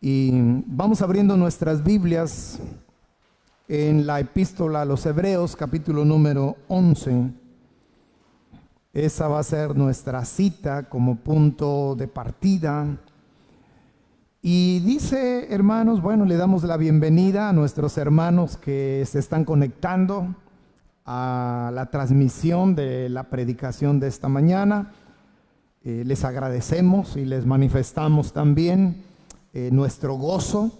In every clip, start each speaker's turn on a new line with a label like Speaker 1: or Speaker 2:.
Speaker 1: Y vamos abriendo nuestras Biblias en la epístola a los Hebreos, capítulo número 11. Esa va a ser nuestra cita como punto de partida. Y dice, hermanos, bueno, le damos la bienvenida a nuestros hermanos que se están conectando a la transmisión de la predicación de esta mañana. Les agradecemos y les manifestamos también nuestro gozo,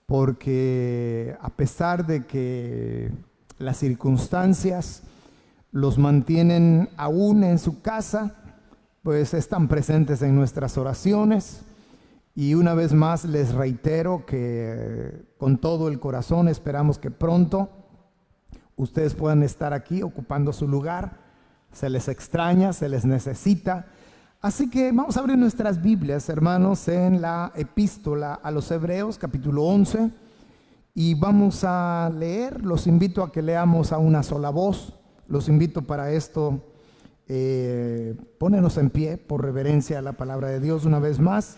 Speaker 1: porque a pesar de que las circunstancias los mantienen aún en su casa, pues están presentes en nuestras oraciones. Y una vez más les reitero que con todo el corazón esperamos que pronto ustedes puedan estar aquí ocupando su lugar. Se les extraña, se les necesita. Así que vamos a abrir nuestras Biblias, hermanos, en la epístola a los Hebreos, capítulo 11. Y vamos a leer. Los invito a que leamos a una sola voz. Los invito para esto, ponernos en pie por reverencia a la palabra de Dios una vez más.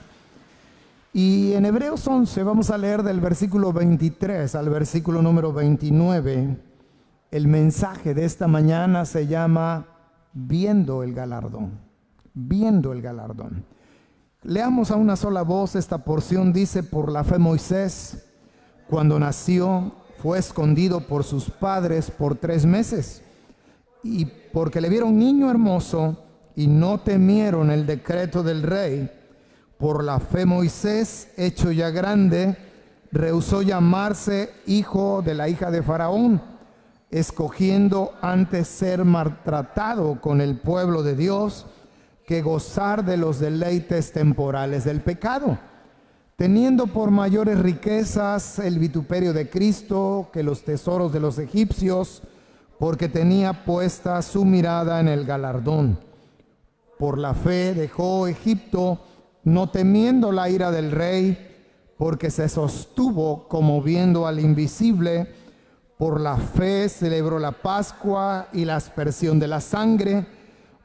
Speaker 1: Y en Hebreos 11 vamos a leer del versículo 23 al versículo número 29. El mensaje de esta mañana se llama Viendo el galardón. Viendo el galardón. Leamos a una sola voz esta porción. Dice: por la fe Moisés, cuando nació, fue escondido por sus padres por 3 meses. Y porque le vieron niño hermoso y no temieron el decreto del rey, por la fe Moisés, hecho ya grande, rehusó llamarse hijo de la hija de Faraón, escogiendo antes ser maltratado con el pueblo de Dios que gozar de los deleites temporales del pecado, teniendo por mayores riquezas el vituperio de Cristo que los tesoros de los egipcios, porque tenía puesta su mirada en el galardón. Por la fe dejó Egipto, no temiendo la ira del rey, porque se sostuvo como viendo al invisible. Por la fe celebró la Pascua y la aspersión de la sangre,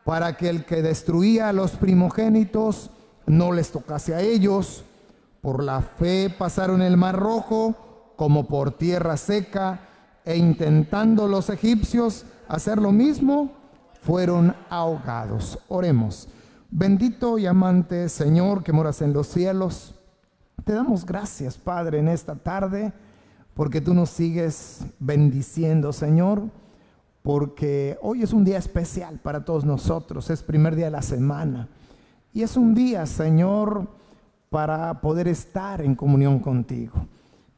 Speaker 1: para que el que destruía a los primogénitos no les tocase a ellos. Por la fe pasaron el mar Rojo como por tierra seca, e intentando los egipcios hacer lo mismo, fueron ahogados. Oremos. Bendito y amante Señor que moras en los cielos, te damos gracias, Padre, en esta tarde, porque tú nos sigues bendiciendo, Señor, porque hoy es un día especial para todos nosotros. Es primer día de la semana y es un día, Señor, para poder estar en comunión contigo.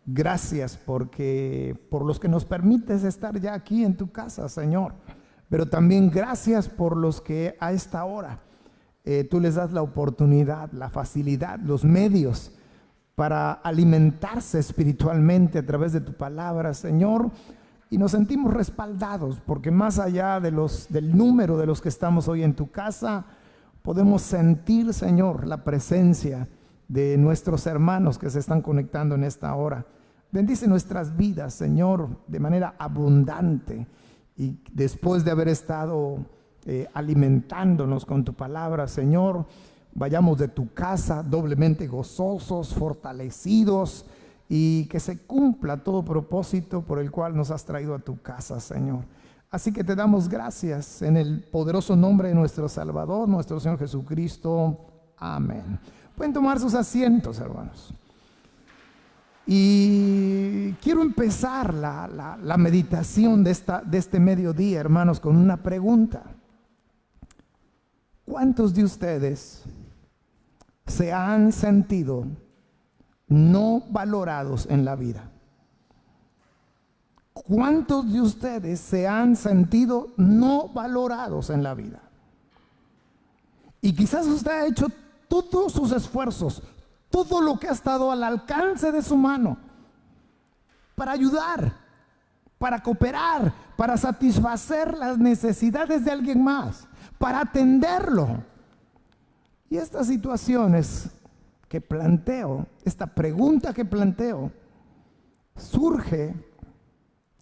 Speaker 1: Gracias porque por los que nos permites estar ya aquí en tu casa, Señor, pero también gracias por los que a esta hora tú les das la oportunidad, la facilidad, los medios para alimentarse espiritualmente a través de tu palabra, Señor. Y nos sentimos respaldados porque más allá de del número de los que estamos hoy en tu casa, podemos sentir, Señor, la presencia de nuestros hermanos que se están conectando en esta hora. Bendice nuestras vidas, Señor, de manera abundante. Y después de haber estado alimentándonos con tu palabra, Señor, vayamos de tu casa doblemente gozosos, fortalecidos, y que se cumpla todo propósito por el cual nos has traído a tu casa, Señor. Así que te damos gracias en el poderoso nombre de nuestro Salvador, nuestro Señor Jesucristo. Amén. Pueden tomar sus asientos, hermanos. Y quiero empezar la meditación de este mediodía, hermanos, con una pregunta. ¿Cuántos de ustedes se han sentido no valorados en la vida? ¿Cuántos de ustedes se han sentido no valorados en la vida? Y quizás usted ha hecho todos sus esfuerzos, todo lo que ha estado al alcance de su mano para ayudar, para cooperar, para satisfacer las necesidades de alguien más, para atenderlo. Y estas situaciones que planteo, esta pregunta que planteo, surge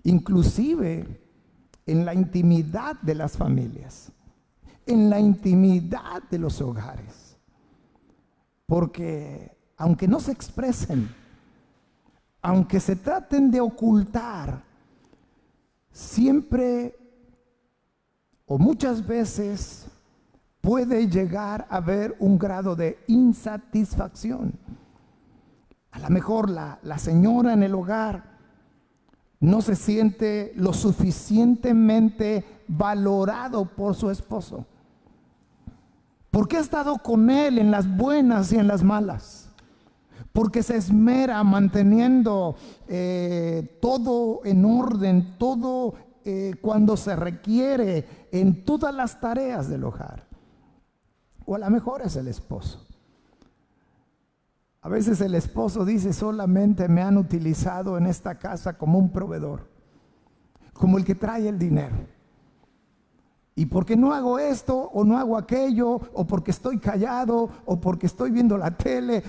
Speaker 1: inclusive en la intimidad de las familias, en la intimidad de los hogares. Porque aunque no se expresen, aunque se traten de ocultar, siempre o muchas veces puede llegar a haber un grado de insatisfacción. A lo mejor la señora en el hogar no se siente lo suficientemente valorado por su esposo, porque ha estado con él en las buenas y en las malas, porque se esmera manteniendo todo en orden, todo cuando se requiere en todas las tareas del hogar. O a lo mejor es el esposo. A veces el esposo dice: solamente me han utilizado en esta casa como un proveedor, como el que trae el dinero. Y porque no hago esto o no hago aquello, o porque estoy callado, o porque estoy viendo la tele,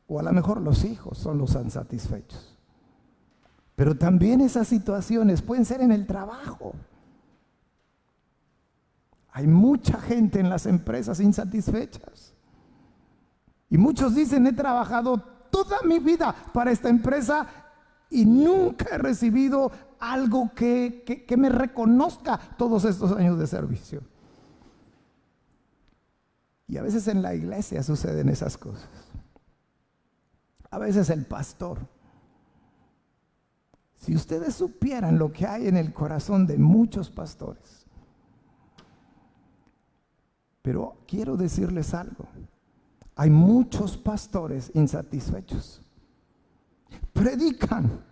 Speaker 1: o a lo mejor los hijos son los insatisfechos. Pero también esas situaciones pueden ser en el trabajo. Hay mucha gente en las empresas insatisfechas. Y muchos dicen: he trabajado toda mi vida para esta empresa y nunca he recibido algo que me reconozca todos estos años de servicio. Y a veces en la iglesia suceden esas cosas. A veces el pastor. Si ustedes supieran lo que hay en el corazón de muchos pastores. Pero quiero decirles algo. Hay muchos pastores insatisfechos. Predican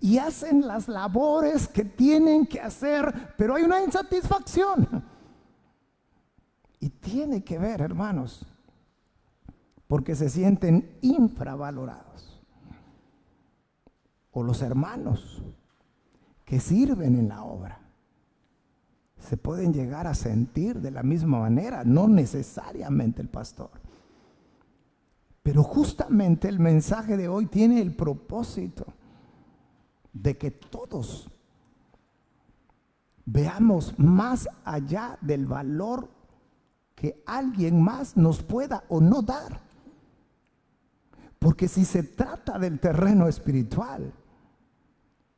Speaker 1: y hacen las labores que tienen que hacer, pero hay una insatisfacción. Y tiene que ver, hermanos, porque se sienten infravalorados. O los hermanos que sirven en la obra se pueden llegar a sentir de la misma manera, no necesariamente el pastor. Pero justamente el mensaje de hoy tiene el propósito de que todos veamos más allá del valor que alguien más nos pueda o no dar. Porque si se trata del terreno espiritual,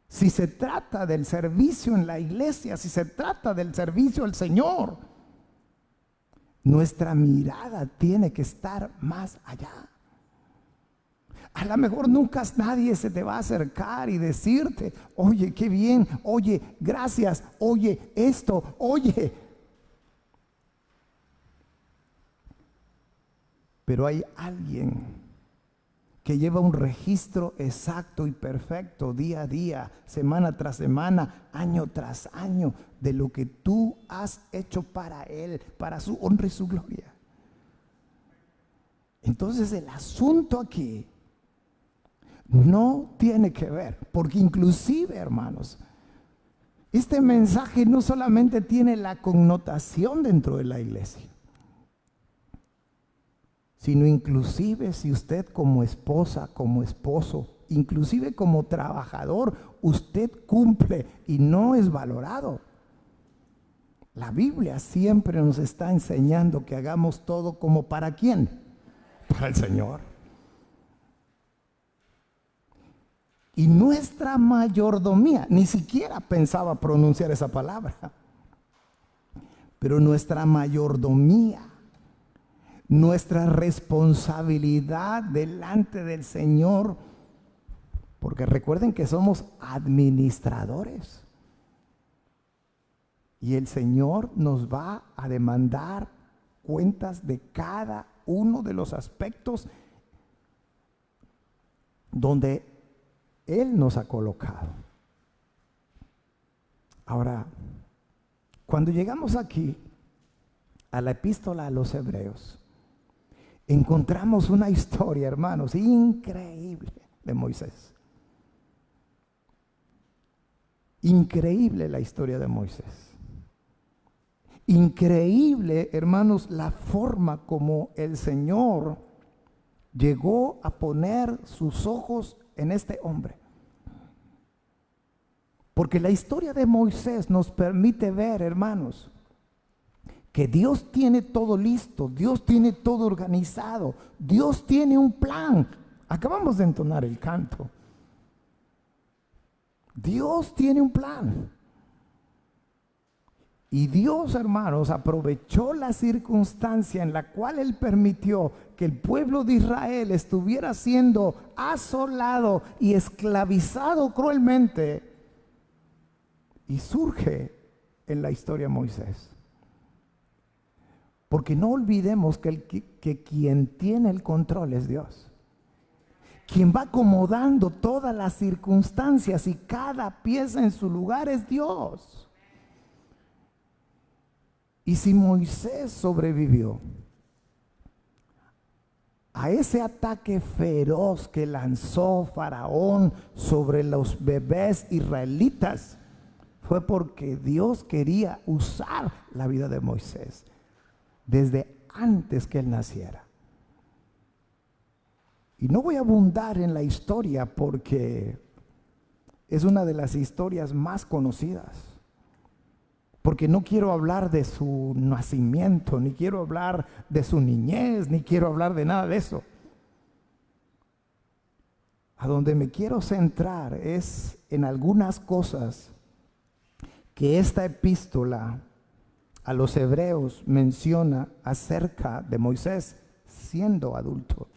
Speaker 1: si se trata del servicio en la iglesia, si se trata del servicio al Señor, nuestra mirada tiene que estar más allá. A lo mejor nunca nadie se te va a acercar y decirte: oye, qué bien, oye, gracias, oye, esto, oye. Pero hay alguien que lleva un registro exacto y perfecto día a día, semana tras semana, año tras año, de lo que tú has hecho para Él, para su honra y su gloria. Entonces el asunto aquí no tiene que ver, porque inclusive, hermanos, este mensaje no solamente tiene la connotación dentro de la iglesia, sino inclusive si usted como esposa, como esposo, inclusive como trabajador, usted cumple y no es valorado. La Biblia siempre nos está enseñando que hagamos todo como ¿para quién? Para el Señor. Y nuestra mayordomía, ni siquiera pensaba pronunciar esa palabra, pero nuestra mayordomía, nuestra responsabilidad delante del Señor, porque recuerden que somos administradores y el Señor nos va a demandar cuentas de cada uno de los aspectos donde Él nos ha colocado. Ahora, cuando llegamos aquí a la epístola a los Hebreos, encontramos una historia, hermanos, increíble de Moisés. Increíble la historia de Moisés. Increíble, hermanos, la forma como el Señor llegó a poner sus ojos en este hombre. Porque la historia de Moisés nos permite ver, hermanos, que Dios tiene todo listo, Dios tiene todo organizado, Dios tiene un plan. Acabamos de entonar el canto. Dios tiene un plan. Y Dios, hermanos, aprovechó la circunstancia en la cual Él permitió que el pueblo de Israel estuviera siendo asolado y esclavizado cruelmente. Y surge en la historia Moisés. Porque no olvidemos que quien tiene el control es Dios. Quien va acomodando todas las circunstancias y cada pieza en su lugar es Dios. Y si Moisés sobrevivió a ese ataque feroz que lanzó Faraón sobre los bebés israelitas, fue porque Dios quería usar la vida de Moisés desde antes que él naciera. Y no voy a abundar en la historia porque es una de las historias más conocidas. Porque no quiero hablar de su nacimiento, ni quiero hablar de su niñez, ni quiero hablar de nada de eso. A donde me quiero centrar es en algunas cosas que esta epístola a los hebreos menciona acerca de Moisés siendo adulto.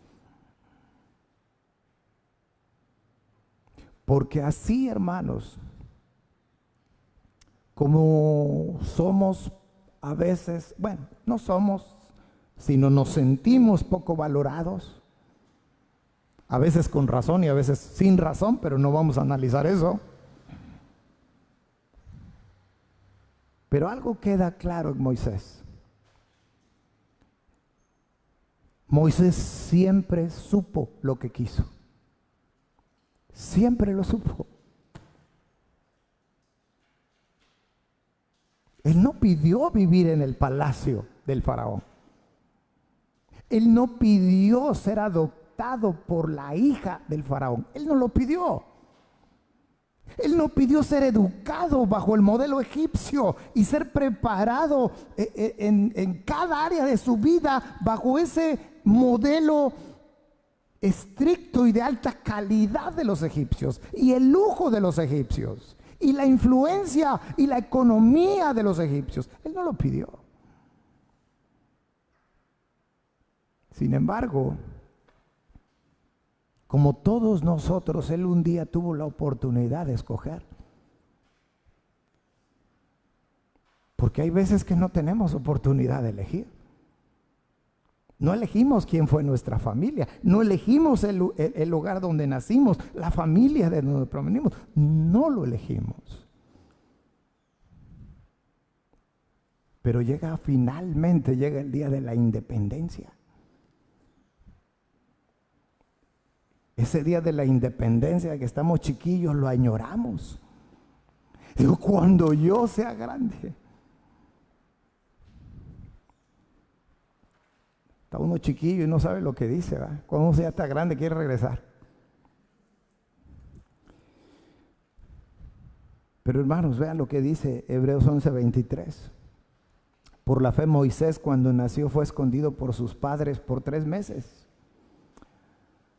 Speaker 1: Porque así, hermanos, como somos a veces, bueno, no somos, sino nos sentimos poco valorados, a veces con razón y a veces sin razón, pero no vamos a analizar eso. Pero algo queda claro en Moisés. Moisés siempre supo lo que quiso. Siempre lo supo. Él no pidió vivir en el palacio del faraón. Él no pidió ser adoptado por la hija del faraón. Él no lo pidió. Él no pidió ser educado bajo el modelo egipcio y ser preparado en cada área de su vida bajo ese modelo estricto y de alta calidad de los egipcios y el lujo de los egipcios y la influencia y la economía de los egipcios. Él no lo pidió. Sin embargo, como todos nosotros, él un día tuvo la oportunidad de escoger. Porque hay veces que no tenemos oportunidad de elegir. No elegimos quién fue nuestra familia, no elegimos el lugar donde nacimos, la familia de donde provenimos, no lo elegimos. Pero finalmente llega el día de la independencia. Ese día de la independencia que estamos chiquillos lo añoramos. Digo, cuando yo sea grande. Está uno chiquillo y no sabe lo que dice, ¿verdad? Cuando uno ya está grande quiere regresar. Pero hermanos, vean lo que dice Hebreos 11:23. Por la fe Moisés cuando nació fue escondido por sus padres por 3 meses.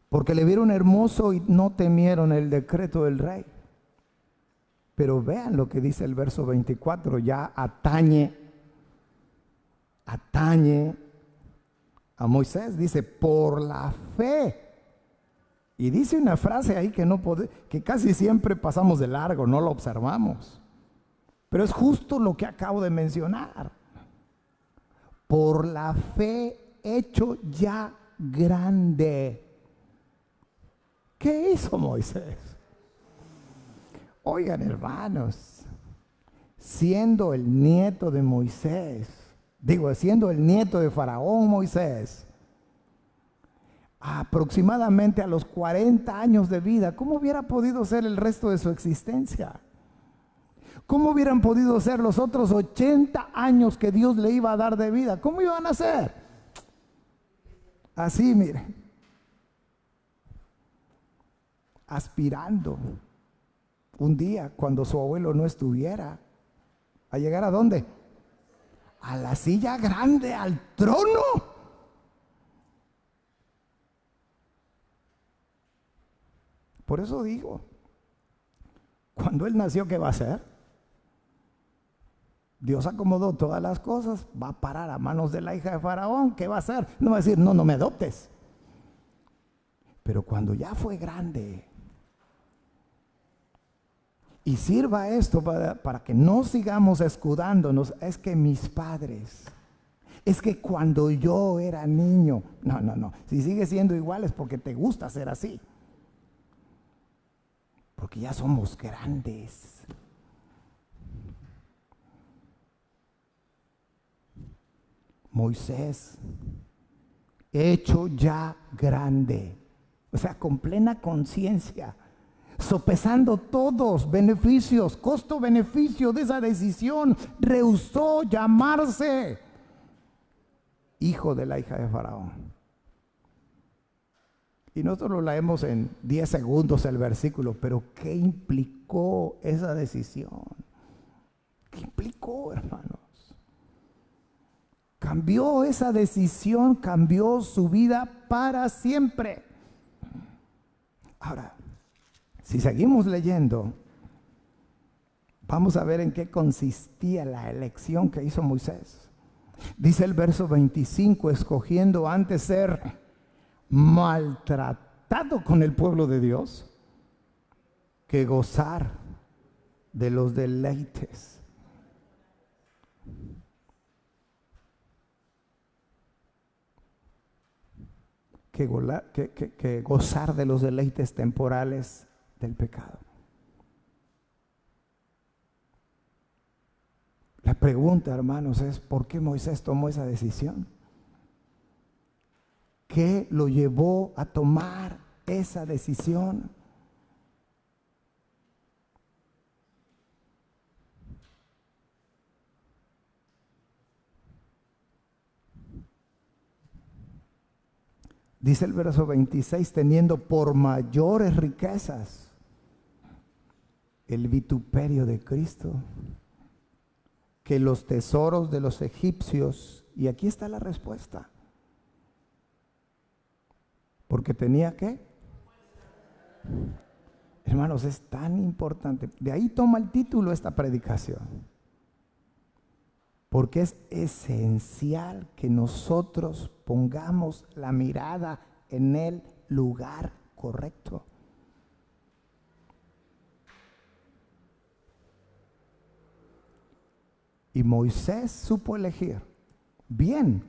Speaker 1: Porque le vieron hermoso y no temieron el decreto del rey. Pero vean lo que dice el verso 24, ya atañe a Moisés, dice, por la fe. Y dice una frase ahí que casi siempre pasamos de largo, no lo observamos. Pero es justo lo que acabo de mencionar. Por la fe hecho ya grande. ¿Qué hizo Moisés? Oigan, hermanos, siendo el nieto de Moisés, siendo el nieto de Faraón Moisés, aproximadamente a los 40 años de vida, ¿cómo hubiera podido ser el resto de su existencia? ¿Cómo hubieran podido ser los otros 80 años que Dios le iba a dar de vida? ¿Cómo iban a ser? Así, miren, aspirando un día cuando su abuelo no estuviera, ¿a llegar a dónde? a la silla grande, al trono. Por eso digo, cuando él nació, ¿qué va a hacer? Dios acomodó todas las cosas, va a parar a manos de la hija de Faraón. ¿Qué va a hacer? No va a decir, no, no me adoptes. Pero cuando ya fue grande, y sirva esto para que no sigamos escudándonos, es que mis padres, es que cuando yo era niño, no, si sigue siendo igual es porque te gusta ser así. Porque ya somos grandes. Moisés, hecho ya grande, o sea, con plena conciencia, sopesando todos beneficios, costo-beneficio de esa decisión, rehusó llamarse hijo de la hija de Faraón. Y nosotros lo leemos en 10 segundos el versículo, pero ¿qué implicó esa decisión? ¿Qué implicó, hermanos? Cambió esa decisión, cambió su vida para siempre. Ahora, si seguimos leyendo, vamos a ver en qué consistía la elección que hizo Moisés. Dice el verso 25, escogiendo antes ser maltratado con el pueblo de Dios que gozar de los deleites. Que gozar de los deleites temporales del pecado. La pregunta, hermanos, es ¿por qué Moisés tomó esa decisión? ¿Qué lo llevó a tomar esa decisión? Dice el verso 26, teniendo por mayores riquezas el vituperio de Cristo que los tesoros de los egipcios. Y aquí está la respuesta. Porque tenía ¿qué? Hermanos, es tan importante. De ahí toma el título esta predicación. Porque es esencial que nosotros pongamos la mirada en el lugar correcto. Y Moisés supo elegir bien,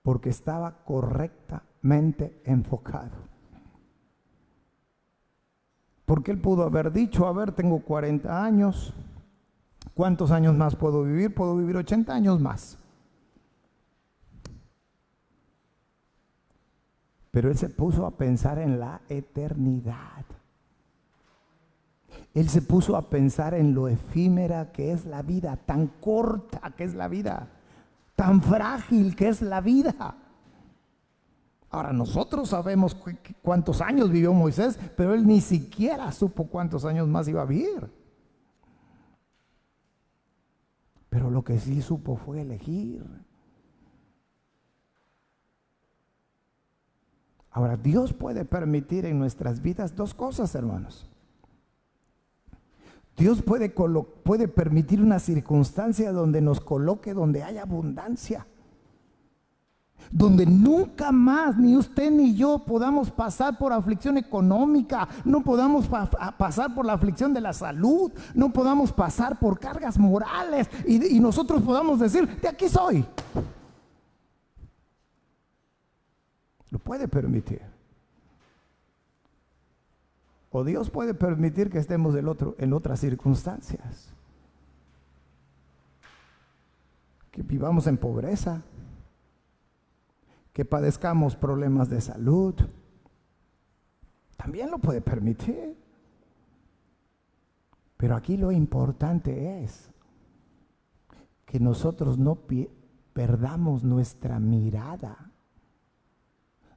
Speaker 1: porque estaba correctamente enfocado. Porque él pudo haber dicho, a ver, tengo 40 años, ¿cuántos años más puedo vivir? Puedo vivir 80 años más. Pero él se puso a pensar en la eternidad. Él se puso a pensar en lo efímera que es la vida, tan corta que es la vida, tan frágil que es la vida. Ahora, nosotros sabemos cuántos años vivió Moisés, pero él ni siquiera supo cuántos años más iba a vivir. Pero lo que sí supo fue elegir. Ahora, Dios puede permitir en nuestras vidas dos cosas, hermanos. Dios puede permitir una circunstancia donde nos coloque donde hay abundancia, donde nunca más ni usted ni yo podamos pasar por aflicción económica, no podamos pasar por la aflicción de la salud, no podamos pasar por cargas morales y nosotros podamos decir, de aquí soy. Lo puede permitir. O Dios puede permitir que estemos en otras circunstancias. Que vivamos en pobreza. Que padezcamos problemas de salud. También lo puede permitir. Pero aquí lo importante es que nosotros no perdamos nuestra mirada.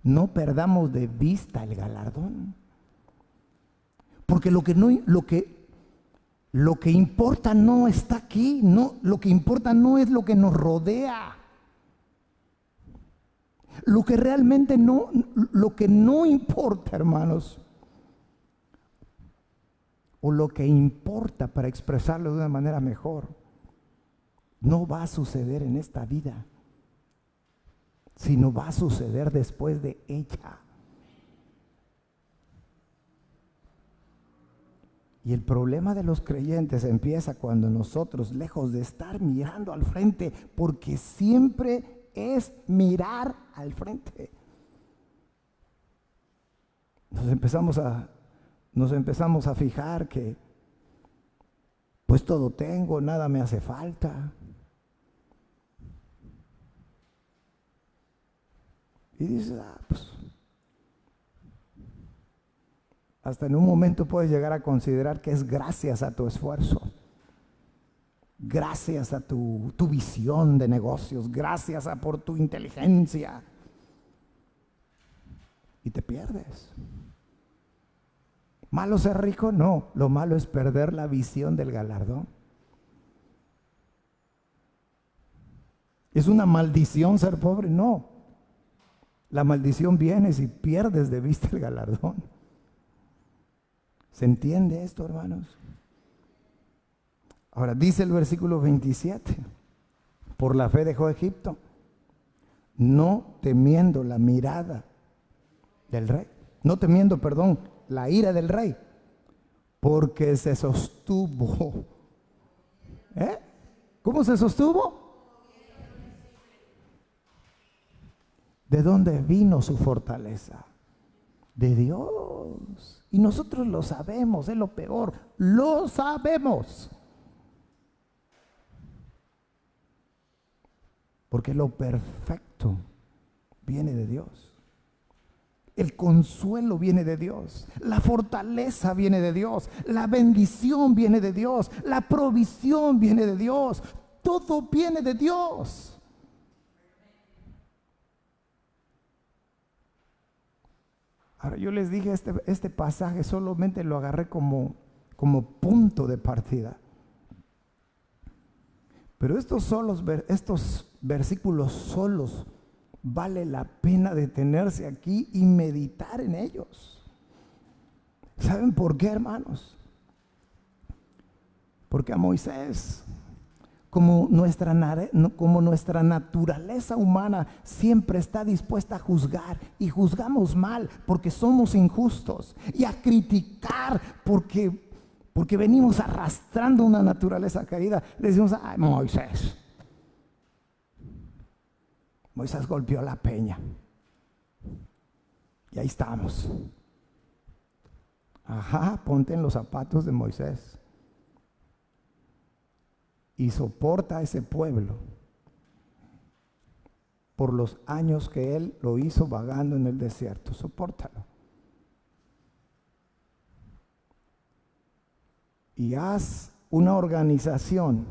Speaker 1: No perdamos de vista el galardón. Porque lo que Lo que importa no está aquí, no, lo que importa no es lo que nos rodea. Lo que realmente no, lo que no importa, hermanos, o lo que importa, para expresarlo de una manera mejor, no va a suceder en esta vida, sino va a suceder después de ella. Y el problema de los creyentes empieza cuando nosotros, lejos de estar mirando al frente, porque siempre es mirar al frente, nos empezamos a fijar que pues todo tengo, nada me hace falta. Y dices, pues hasta en un momento puedes llegar a considerar que es gracias a tu esfuerzo, gracias a tu visión de negocios, gracias por tu inteligencia. Y te pierdes. ¿Malo ser rico? No, lo malo es perder la visión del galardón. ¿Es una maldición ser pobre? No. La maldición viene si pierdes de vista el galardón. ¿Se entiende esto, hermanos? Ahora dice el versículo 27, por la fe dejó Egipto, no temiendo la mirada del rey, no temiendo, perdón, la ira del rey, porque se sostuvo. ¿Cómo se sostuvo? ¿De dónde vino su fortaleza? De Dios. Y nosotros lo sabemos, es lo peor, lo sabemos. Porque lo perfecto viene de Dios. El consuelo viene de Dios. La fortaleza viene de Dios. La bendición viene de Dios. La provisión viene de Dios. Todo viene de Dios. Ahora yo les dije, este pasaje solamente lo agarré como punto de partida. Pero estos versículos solos vale la pena detenerse aquí y meditar en ellos. ¿Saben por qué, hermanos? Porque a Moisés, como nuestra naturaleza humana siempre está dispuesta a juzgar, y juzgamos mal porque somos injustos, y a criticar porque venimos arrastrando una naturaleza caída, le decimos, ay, Moisés golpeó la peña y ahí estamos. Ajá, ponte en los zapatos de Moisés y soporta a ese pueblo por los años que él lo hizo vagando en el desierto. Sopórtalo. Y haz una organización,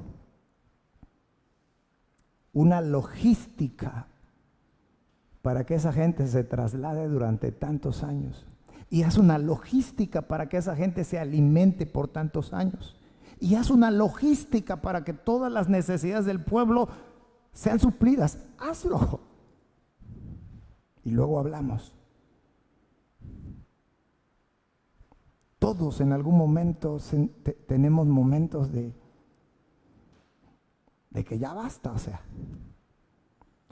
Speaker 1: una logística para que esa gente se traslade durante tantos años. Y haz una logística para que esa gente se alimente por tantos años. Y haz una logística para que todas las necesidades del pueblo sean suplidas. Hazlo. Y luego hablamos. Todos en algún momento tenemos momentos de que ya basta, o sea.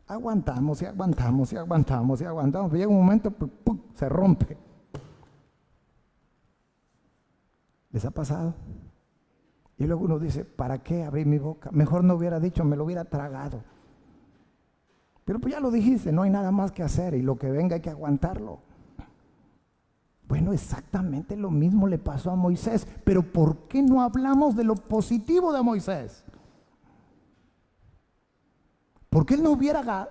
Speaker 1: Aguantamos y aguantamos y aguantamos y aguantamos. Llega un momento, ¡pum!, se rompe. ¿Les ha pasado? Y luego uno dice, ¿para qué abrí mi boca? Mejor no hubiera dicho, me lo hubiera tragado. Pero pues ya lo dijiste, no hay nada más que hacer y lo que venga hay que aguantarlo. Bueno, exactamente lo mismo le pasó a Moisés. Pero ¿por qué no hablamos de lo positivo de Moisés? ¿Por qué él no hubiera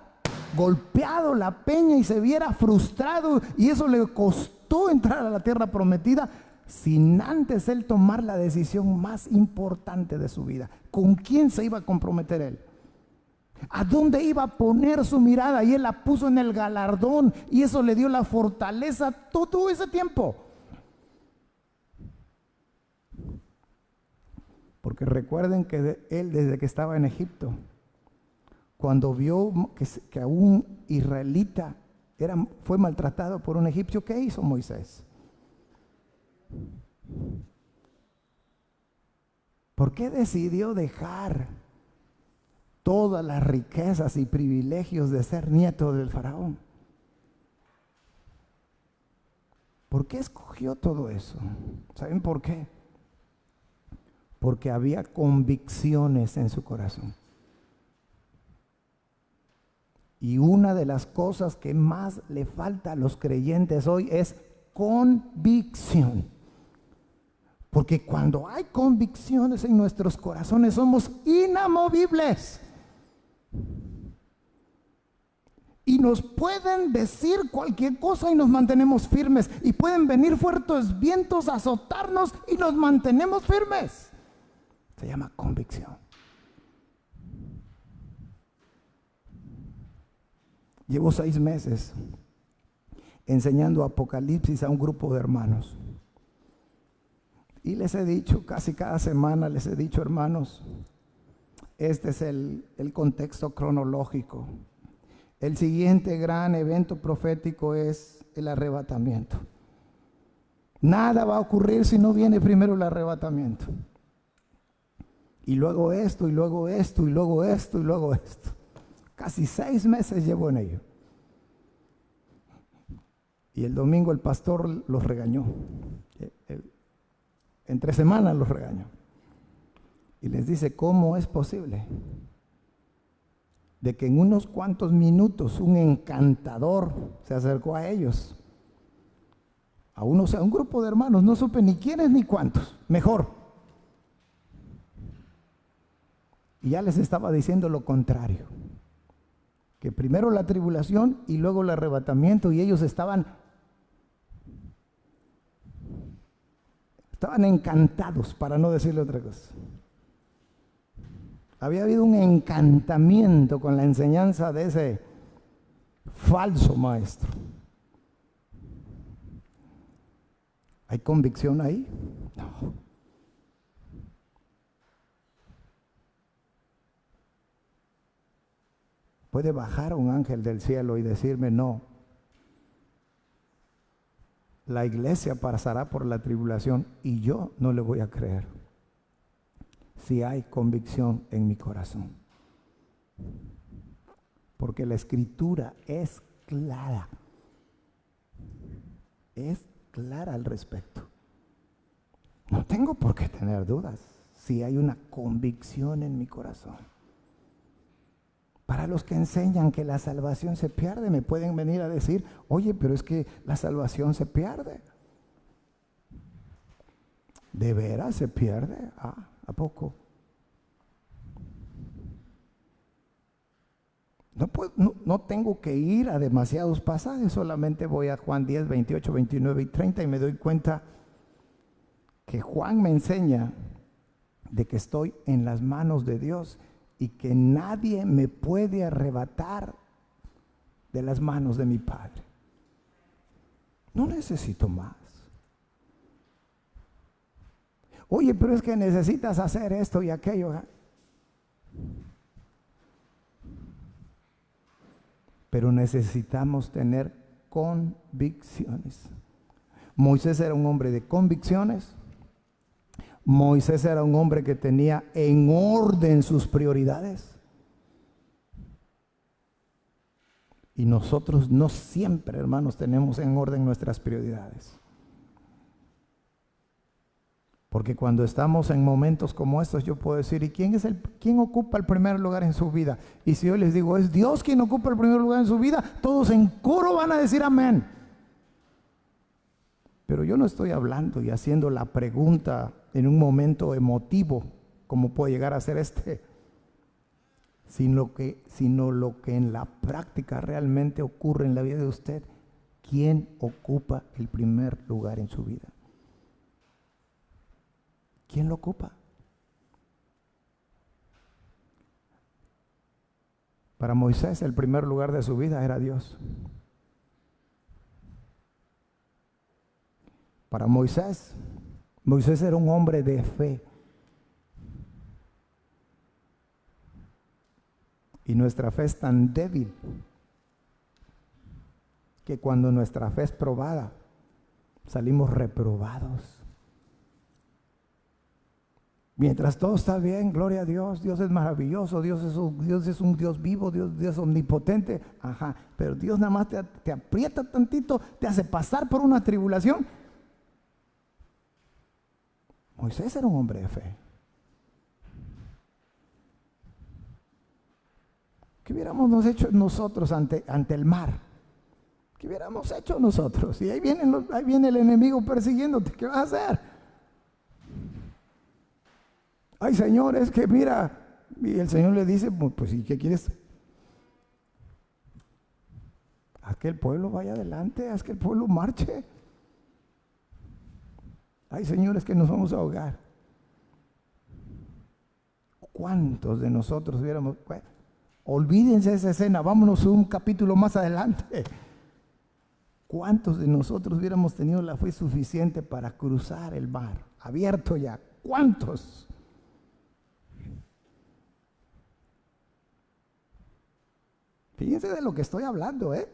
Speaker 1: golpeado la peña y se viera frustrado y eso le costó entrar a la tierra prometida sin antes él tomar la decisión más importante de su vida? ¿Con quién se iba a comprometer él? ¿A dónde iba a poner su mirada? Y él la puso en el galardón y eso le dio la fortaleza todo ese tiempo. Porque recuerden que él desde que estaba en Egipto, cuando vio que a un israelita fue maltratado por un egipcio, ¿qué hizo Moisés? ¿Por qué decidió dejar todas las riquezas y privilegios de ser nieto del faraón? ¿Por qué escogió todo eso? ¿Saben por qué? Porque había convicciones en su corazón. Y una de las cosas que más le falta a los creyentes hoy es convicción. Porque cuando hay convicciones en nuestros corazones somos inamovibles. Y nos pueden decir cualquier cosa y nos mantenemos firmes. Y pueden venir fuertes vientos a azotarnos y nos mantenemos firmes. Se llama convicción. Llevo 6 meses enseñando Apocalipsis a un grupo de hermanos. Y les he dicho, casi cada semana les he dicho, hermanos, este es el contexto cronológico. El siguiente gran evento profético es el arrebatamiento. Nada va a ocurrir si no viene primero el arrebatamiento. Y luego esto, y luego esto, y luego esto, y luego esto. Casi 6 meses llevo en ello. Y el domingo el pastor los regañó. Entre semanas los regañó. Y les dice, ¿cómo es posible de que en unos cuantos minutos un encantador se acercó a ellos? A un grupo de hermanos, no supe ni quiénes ni cuántos, mejor. Y ya les estaba diciendo lo contrario. Que primero la tribulación y luego el arrebatamiento, y ellos estaban encantados, para no decirle otra cosa. Había habido un encantamiento con la enseñanza de ese falso maestro. ¿Hay convicción ahí? No. Puede bajar un ángel del cielo y decirme, no, la iglesia pasará por la tribulación, y yo no le voy a creer si hay convicción en mi corazón. Porque la escritura es clara. Es clara al respecto. No tengo por qué tener dudas si hay una convicción en mi corazón. Para los que enseñan que la salvación se pierde, me pueden venir a decir, oye, pero es que la salvación se pierde. ¿De veras se pierde? ¿A poco? No tengo que ir a demasiados pasajes, solamente voy a Juan 10, 28, 29 y 30 y me doy cuenta que Juan me enseña de que estoy en las manos de Dios y que nadie me puede arrebatar de las manos de mi Padre. No necesito más. Oye, pero es que necesitas hacer esto y aquello. Pero necesitamos tener convicciones. Moisés era un hombre de convicciones. Moisés era un hombre que tenía en orden sus prioridades. Y nosotros no siempre, hermanos, tenemos en orden nuestras prioridades. Porque cuando estamos en momentos como estos, yo puedo decir, ¿y quién ocupa el primer lugar en su vida? Y si yo les digo, es Dios quien ocupa el primer lugar en su vida, todos en coro van a decir amén. Pero yo no estoy hablando y haciendo la pregunta en un momento emotivo, como puede llegar a ser sino lo que en la práctica realmente ocurre en la vida de usted. ¿Quién ocupa el primer lugar en su vida? ¿Quién lo ocupa? Para Moisés el primer lugar de su vida era Dios. Para Moisés era un hombre de fe. Y nuestra fe es tan débil que cuando nuestra fe es probada, salimos reprobados. Mientras todo está bien, gloria a Dios, Dios es maravilloso, Dios es un Dios vivo, Dios es omnipotente. Ajá, pero Dios nada más te aprieta tantito, te hace pasar por una tribulación. Moisés era un hombre de fe. ¿Qué hubiéramos hecho nosotros ante el mar? ¿Qué hubiéramos hecho nosotros? Y ahí viene el enemigo persiguiéndote, ¿qué vas a hacer? Ay, Señor, es que mira, y el Señor le dice, pues ¿y qué quieres? Haz que el pueblo vaya adelante, haz que el pueblo marche. Ay, Señor, es que nos vamos a ahogar. ¿Cuántos de nosotros hubiéramos? Bueno, olvídense de esa escena, vámonos un capítulo más adelante. ¿Cuántos de nosotros hubiéramos tenido la fe suficiente para cruzar el mar, abierto ya? ¿Cuántos? Fíjense de lo que estoy hablando, ¿eh?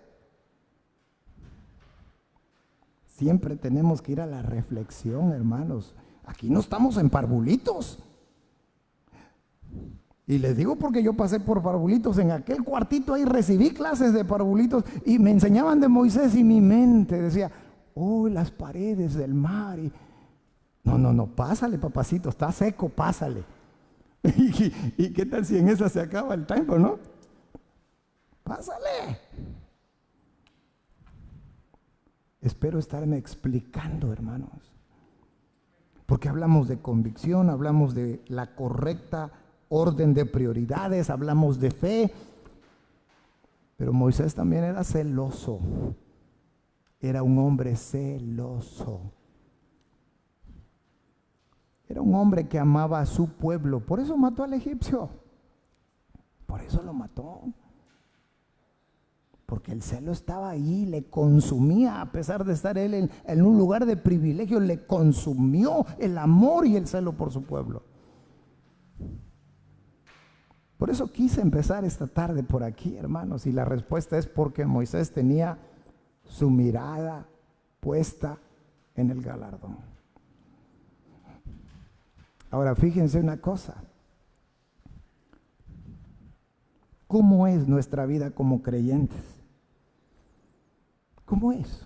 Speaker 1: Siempre tenemos que ir a la reflexión, hermanos. Aquí no estamos en parvulitos. Y les digo porque yo pasé por parvulitos. En aquel cuartito ahí recibí clases de parvulitos y me enseñaban de Moisés y mi mente decía, oh, las paredes del mar. Y no, pásale, papacito, está seco, pásale. ¿Y qué tal si en esa se acaba el tiempo, no? Pásale. Espero estarme explicando, hermanos. Porque hablamos de convicción, hablamos de la correcta orden de prioridades, hablamos de fe. Pero Moisés también era celoso. Era un hombre celoso. Era un hombre que amaba a su pueblo. Por eso mató al egipcio. Por eso lo mató. Porque el celo estaba ahí, le consumía, a pesar de estar él en un lugar de privilegio, le consumió el amor y el celo por su pueblo. Por eso quise empezar esta tarde por aquí, hermanos, y la respuesta es porque Moisés tenía su mirada puesta en el galardón. Ahora, fíjense una cosa. ¿Cómo es nuestra vida como creyentes? ¿Cómo es?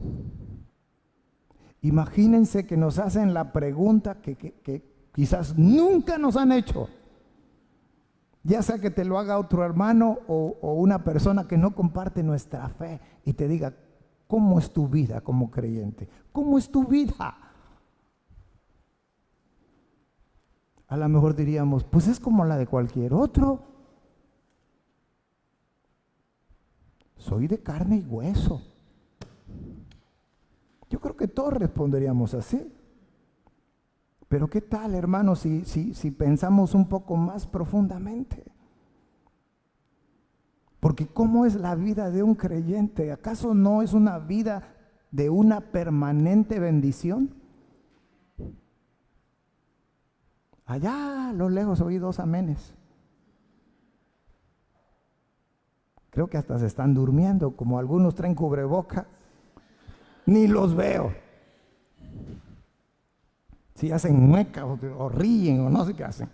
Speaker 1: Imagínense que nos hacen la pregunta que quizás nunca nos han hecho. Ya sea que te lo haga otro hermano o una persona que no comparte nuestra fe y te diga, ¿cómo es tu vida como creyente? ¿Cómo es tu vida? A lo mejor diríamos, pues es como la de cualquier otro. Soy de carne y hueso. Yo creo que todos responderíamos así. Pero ¿qué tal, hermanos, si pensamos un poco más profundamente? Porque ¿cómo es la vida de un creyente? ¿Acaso no es una vida de una permanente bendición? Allá a lo lejos oí 2 amenes. Creo que hasta se están durmiendo, como algunos traen cubreboca. Ni los veo. Si hacen muecas o ríen o no sé qué hacen.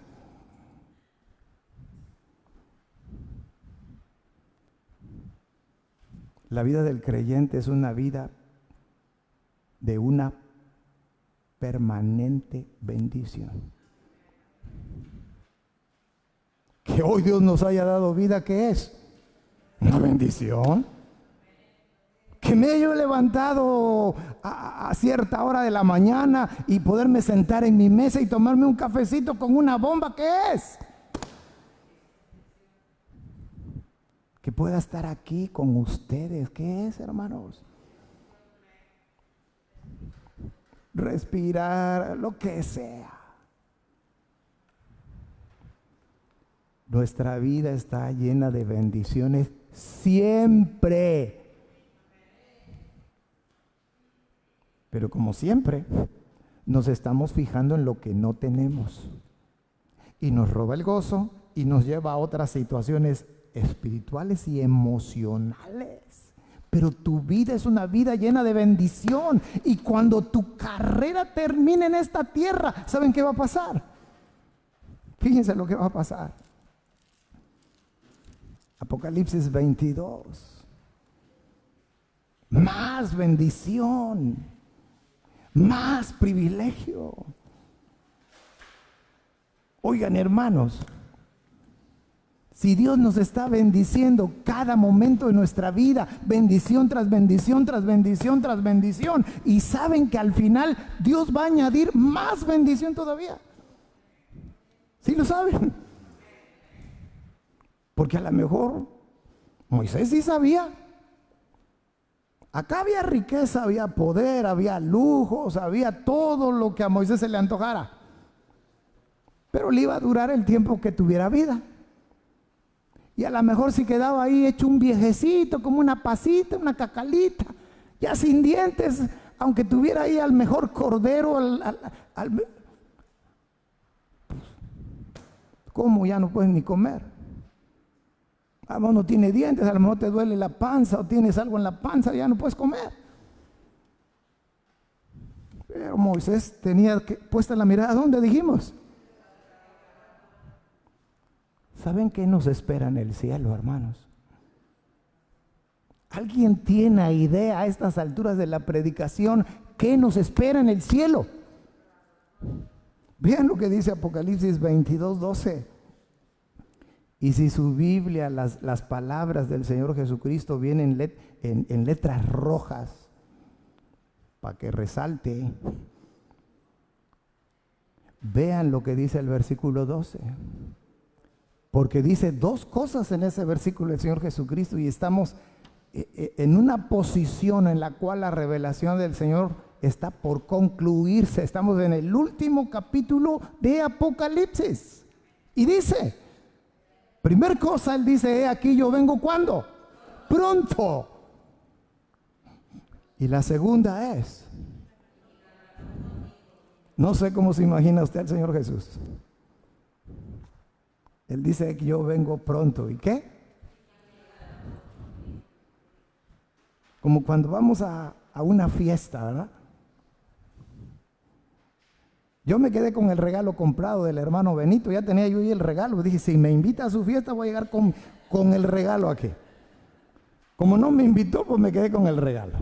Speaker 1: La vida del creyente es una vida de una permanente bendición. Que hoy Dios nos haya dado vida, ¿qué es? Una bendición. Que me haya levantado a cierta hora de la mañana y poderme sentar en mi mesa y tomarme un cafecito con una bomba, ¿qué es? Que pueda estar aquí con ustedes, ¿qué es, hermanos? Respirar, lo que sea. Nuestra vida está llena de bendiciones siempre. Pero como siempre, nos estamos fijando en lo que no tenemos. Y nos roba el gozo y nos lleva a otras situaciones espirituales y emocionales. Pero tu vida es una vida llena de bendición. Y cuando tu carrera termine en esta tierra, ¿saben qué va a pasar? Fíjense lo que va a pasar. Apocalipsis 22. Más bendición, más privilegio. Oigan, hermanos, si Dios nos está bendiciendo cada momento de nuestra vida, bendición tras bendición, tras bendición, tras bendición, y saben que al final Dios va a añadir más bendición todavía. ¿Sí lo saben? Porque a lo mejor Moisés sí sabía. Acá había riqueza, había poder, había lujos, había todo lo que a Moisés se le antojara. Pero le iba a durar el tiempo que tuviera vida. Y a lo mejor si quedaba ahí hecho un viejecito, como una pasita, una cacalita, ya sin dientes, aunque tuviera ahí al mejor cordero, ¿cómo ya no puedes ni comer? A lo mejor no tiene dientes, a lo mejor te duele la panza o tienes algo en la panza, ya no puedes comer. Pero Moisés tenía puesta la mirada, ¿dónde dijimos? ¿Saben qué nos espera en el cielo, hermanos? ¿Alguien tiene idea a estas alturas de la predicación qué nos espera en el cielo? Vean lo que dice Apocalipsis 22:12. Y si su Biblia, las palabras del Señor Jesucristo vienen en letras rojas, para que resalte, vean lo que dice el versículo 12. Porque dice dos cosas en ese versículo del Señor Jesucristo y estamos en una posición en la cual la revelación del Señor está por concluirse. Estamos en el último capítulo de Apocalipsis. Y dice, primer cosa, él dice, aquí yo vengo, ¿cuándo? Pronto. Y la segunda es, no sé cómo se imagina usted al Señor Jesús. Él dice que yo vengo pronto. ¿Y qué? Como cuando vamos a una fiesta, ¿verdad? Yo me quedé con el regalo comprado del hermano Benito. Ya tenía yo ahí el regalo. Dije, si me invita a su fiesta voy a llegar con el regalo aquí. Como no me invitó, pues me quedé con el regalo.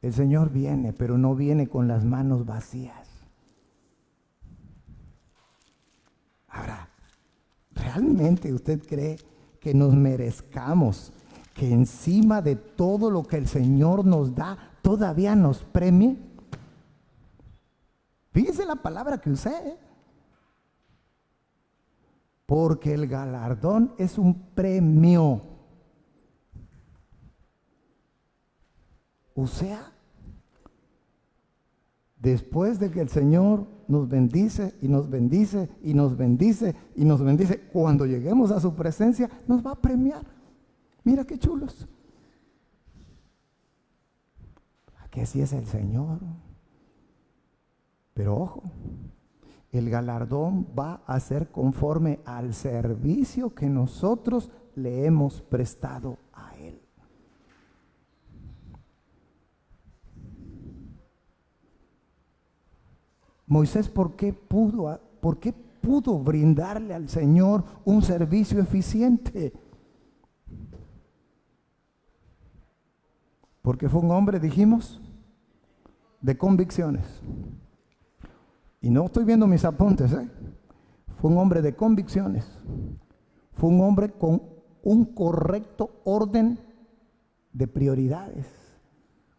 Speaker 1: El Señor viene, pero no viene con las manos vacías. Ahora, ¿realmente usted cree que nos merezcamos que encima de todo lo que el Señor nos da, todavía nos premie? Fíjese la palabra que usé, ¿eh? Porque el galardón es un premio. O sea, después de que el Señor nos bendice y nos bendice y nos bendice y nos bendice, cuando lleguemos a su presencia nos va a premiar. Mira qué chulos. Que así es el Señor. Pero ojo, el galardón va a ser conforme al servicio que nosotros le hemos prestado a Él. Moisés, ¿por qué pudo brindarle al Señor un servicio eficiente? Porque fue un hombre, dijimos, de convicciones. Y no estoy viendo mis apuntes, ¿eh? Fue un hombre de convicciones. Fue un hombre con un correcto orden de prioridades.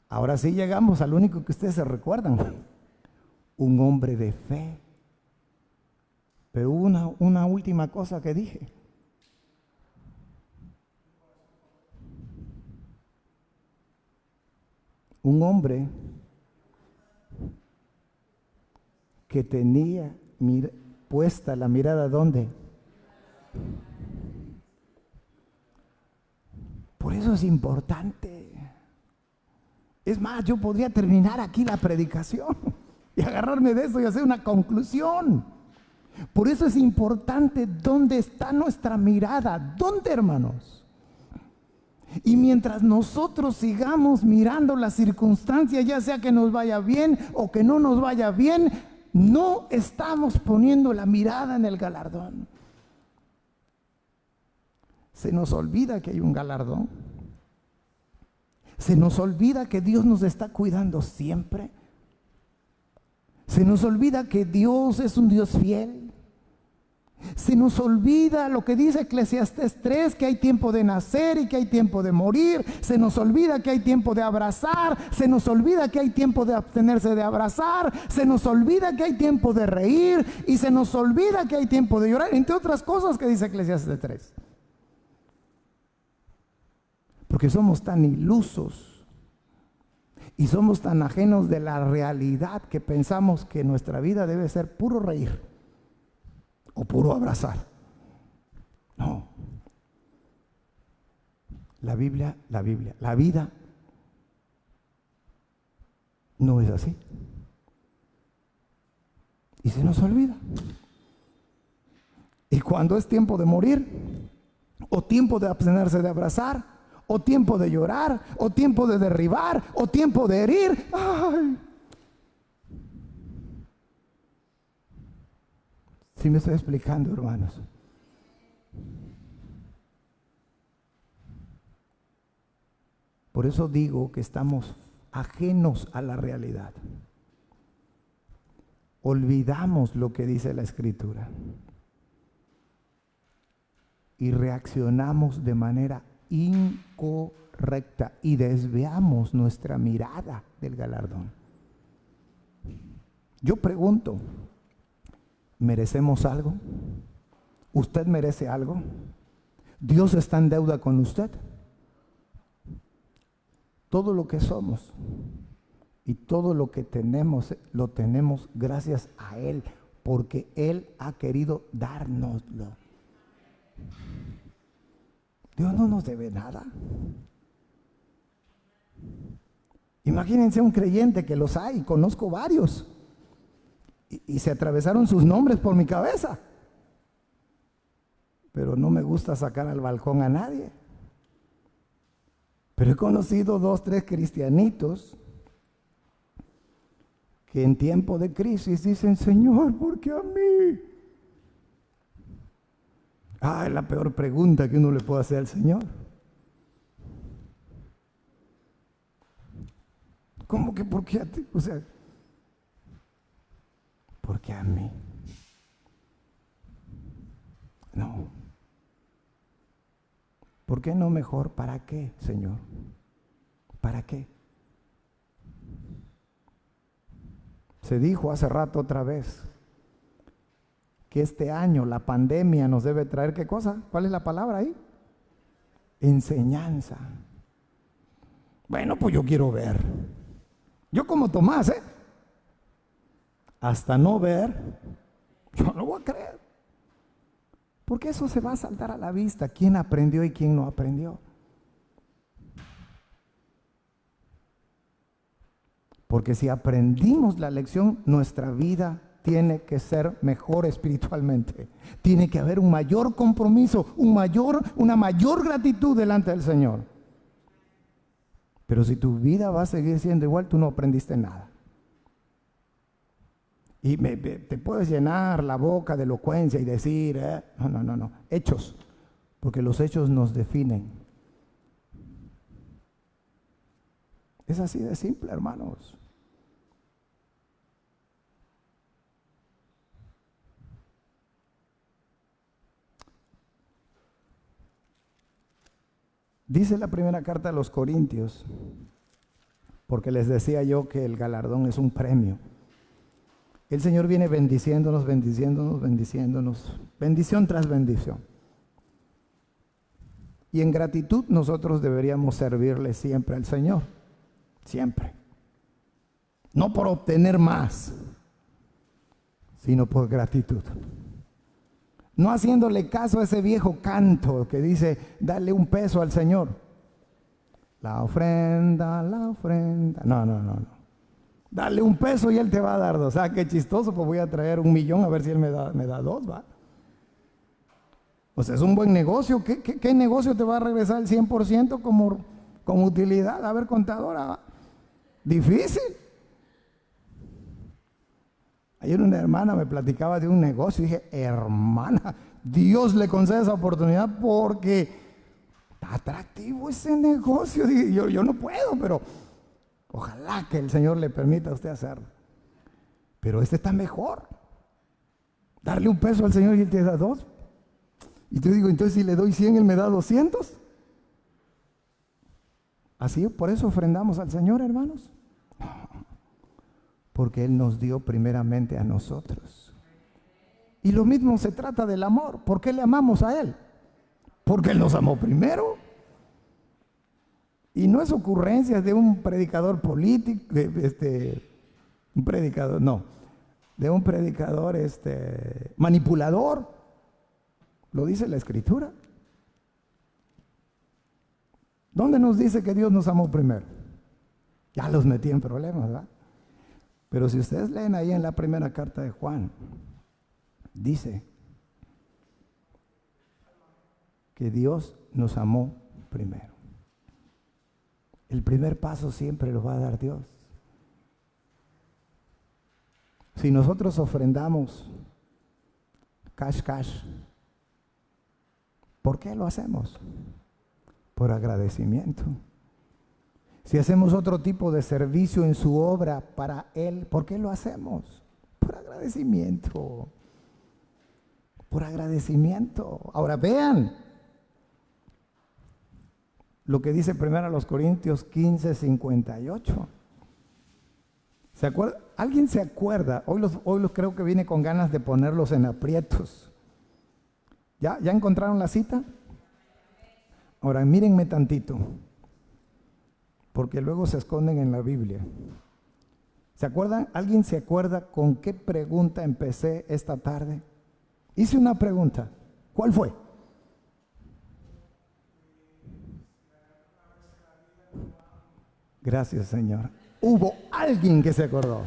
Speaker 1: Ahora sí llegamos al único que ustedes se recuerdan. Un hombre de fe. Pero hubo una última cosa que dije. Un hombre que tenía puesta la mirada ¿dónde? Por eso es importante. Es más, yo podría terminar aquí la predicación y agarrarme de eso y hacer una conclusión. Por eso es importante dónde está nuestra mirada. ¿Dónde, hermanos? Y mientras nosotros sigamos mirando las circunstancias, ya sea que nos vaya bien o que no nos vaya bien, no estamos poniendo la mirada en el galardón. Se nos olvida que hay un galardón. Se nos olvida que Dios nos está cuidando siempre. Se nos olvida que Dios es un Dios fiel. Se nos olvida lo que dice Eclesiastés 3, que hay tiempo de nacer y que hay tiempo de morir. Se nos olvida que hay tiempo de abrazar. Se nos olvida que hay tiempo de abstenerse de abrazar. Se nos olvida que hay tiempo de reír. Y se nos olvida que hay tiempo de llorar, entre otras cosas que dice Eclesiastés 3. Porque somos tan ilusos y somos tan ajenos de la realidad que pensamos que nuestra vida debe ser puro reír o puro abrazar. No. La vida no es así. Y se nos olvida. Y cuando es tiempo de morir, o tiempo de abstenerse de abrazar, o tiempo de llorar, o tiempo de derribar, o tiempo de herir, ¡ay! ¿Sí me estoy explicando, hermanos? Por eso digo que estamos ajenos a la realidad. Olvidamos lo que dice la Escritura y reaccionamos de manera incorrecta y desviamos nuestra mirada del galardón. Yo pregunto, ¿merecemos algo? ¿Usted merece algo? ¿Dios está en deuda con usted? Todo lo que somos y todo lo que tenemos, lo tenemos gracias a Él, porque Él ha querido dárnoslo. Dios no nos debe nada. Imagínense un creyente, que los hay, conozco varios, y se atravesaron sus nombres por mi cabeza, pero no me gusta sacar al balcón a nadie. Pero he conocido 2, 3 cristianitos que en tiempo de crisis dicen: Señor, ¿por qué a mí? Es la peor pregunta que uno le puede hacer al Señor. ¿Cómo que por qué a ti? O sea, ¿por qué a mí? No. ¿Por qué no mejor? ¿Para qué, Señor? ¿Para qué? Se dijo hace rato otra vez que este año la pandemia nos debe traer, ¿qué cosa? ¿Cuál es la palabra ahí? Enseñanza. Bueno, pues yo quiero ver. Yo como Tomás, hasta no ver, yo no voy a creer. Porque eso se va a saltar a la vista. ¿Quién aprendió y quién no aprendió? Porque si aprendimos la lección, nuestra vida tiene que ser mejor espiritualmente. Tiene que haber un mayor compromiso, una mayor gratitud delante del Señor. Pero si tu vida va a seguir siendo igual, tú no aprendiste nada. Y te puedes llenar la boca de elocuencia y decir, no, hechos, porque los hechos nos definen. Es así de simple, hermanos. Dice la primera carta a los Corintios, porque les decía yo que el galardón es un premio. El Señor viene bendiciéndonos, bendición tras bendición. Y en gratitud nosotros deberíamos servirle siempre al Señor, siempre. No por obtener más, sino por gratitud. No haciéndole caso a ese viejo canto que dice, dale un peso al Señor. La ofrenda. No. Dale un peso y él te va a dar 2. Ah, qué chistoso, pues voy a traer 1,000,000 a ver si él me da 2, ¿va? O sea, es un buen negocio. ¿Qué negocio te va a regresar el 100% como utilidad? A ver, contadora, ¿va? Difícil. Ayer una hermana me platicaba de un negocio y dije, hermana, Dios le concede esa oportunidad porque está atractivo ese negocio. Dije, yo no puedo, pero ojalá que el Señor le permita a usted hacerlo. Pero este está mejor. Darle un peso al Señor y Él te da 2. Y te digo, entonces si le doy 100, Él me da 200. Así, por eso ofrendamos al Señor, hermanos. Porque Él nos dio primeramente a nosotros. Y lo mismo se trata del amor. ¿Por qué le amamos a Él? Porque Él nos amó primero. Y no es ocurrencia de un predicador político, de un predicador manipulador. Lo dice la Escritura. ¿Dónde nos dice que Dios nos amó primero? Ya los metí en problemas, ¿verdad? Pero si ustedes leen ahí en la primera carta de Juan, dice que Dios nos amó primero. El primer paso siempre lo va a dar Dios. Si nosotros ofrendamos cash, ¿por qué lo hacemos? Por agradecimiento. Si hacemos otro tipo de servicio en su obra para Él, ¿por qué lo hacemos? Por agradecimiento. Por agradecimiento. Ahora vean lo que dice 1 Corintios 15:58. ¿Se acuerda? ¿Alguien se acuerda? Hoy los creo que viene con ganas de ponerlos en aprietos. ¿Ya encontraron la cita? Ahora mírenme tantito, porque luego se esconden en la Biblia. ¿Se acuerdan? ¿Alguien se acuerda con qué pregunta empecé esta tarde? Hice una pregunta. ¿Cuál fue? Gracias, Señor. Hubo alguien que se acordó.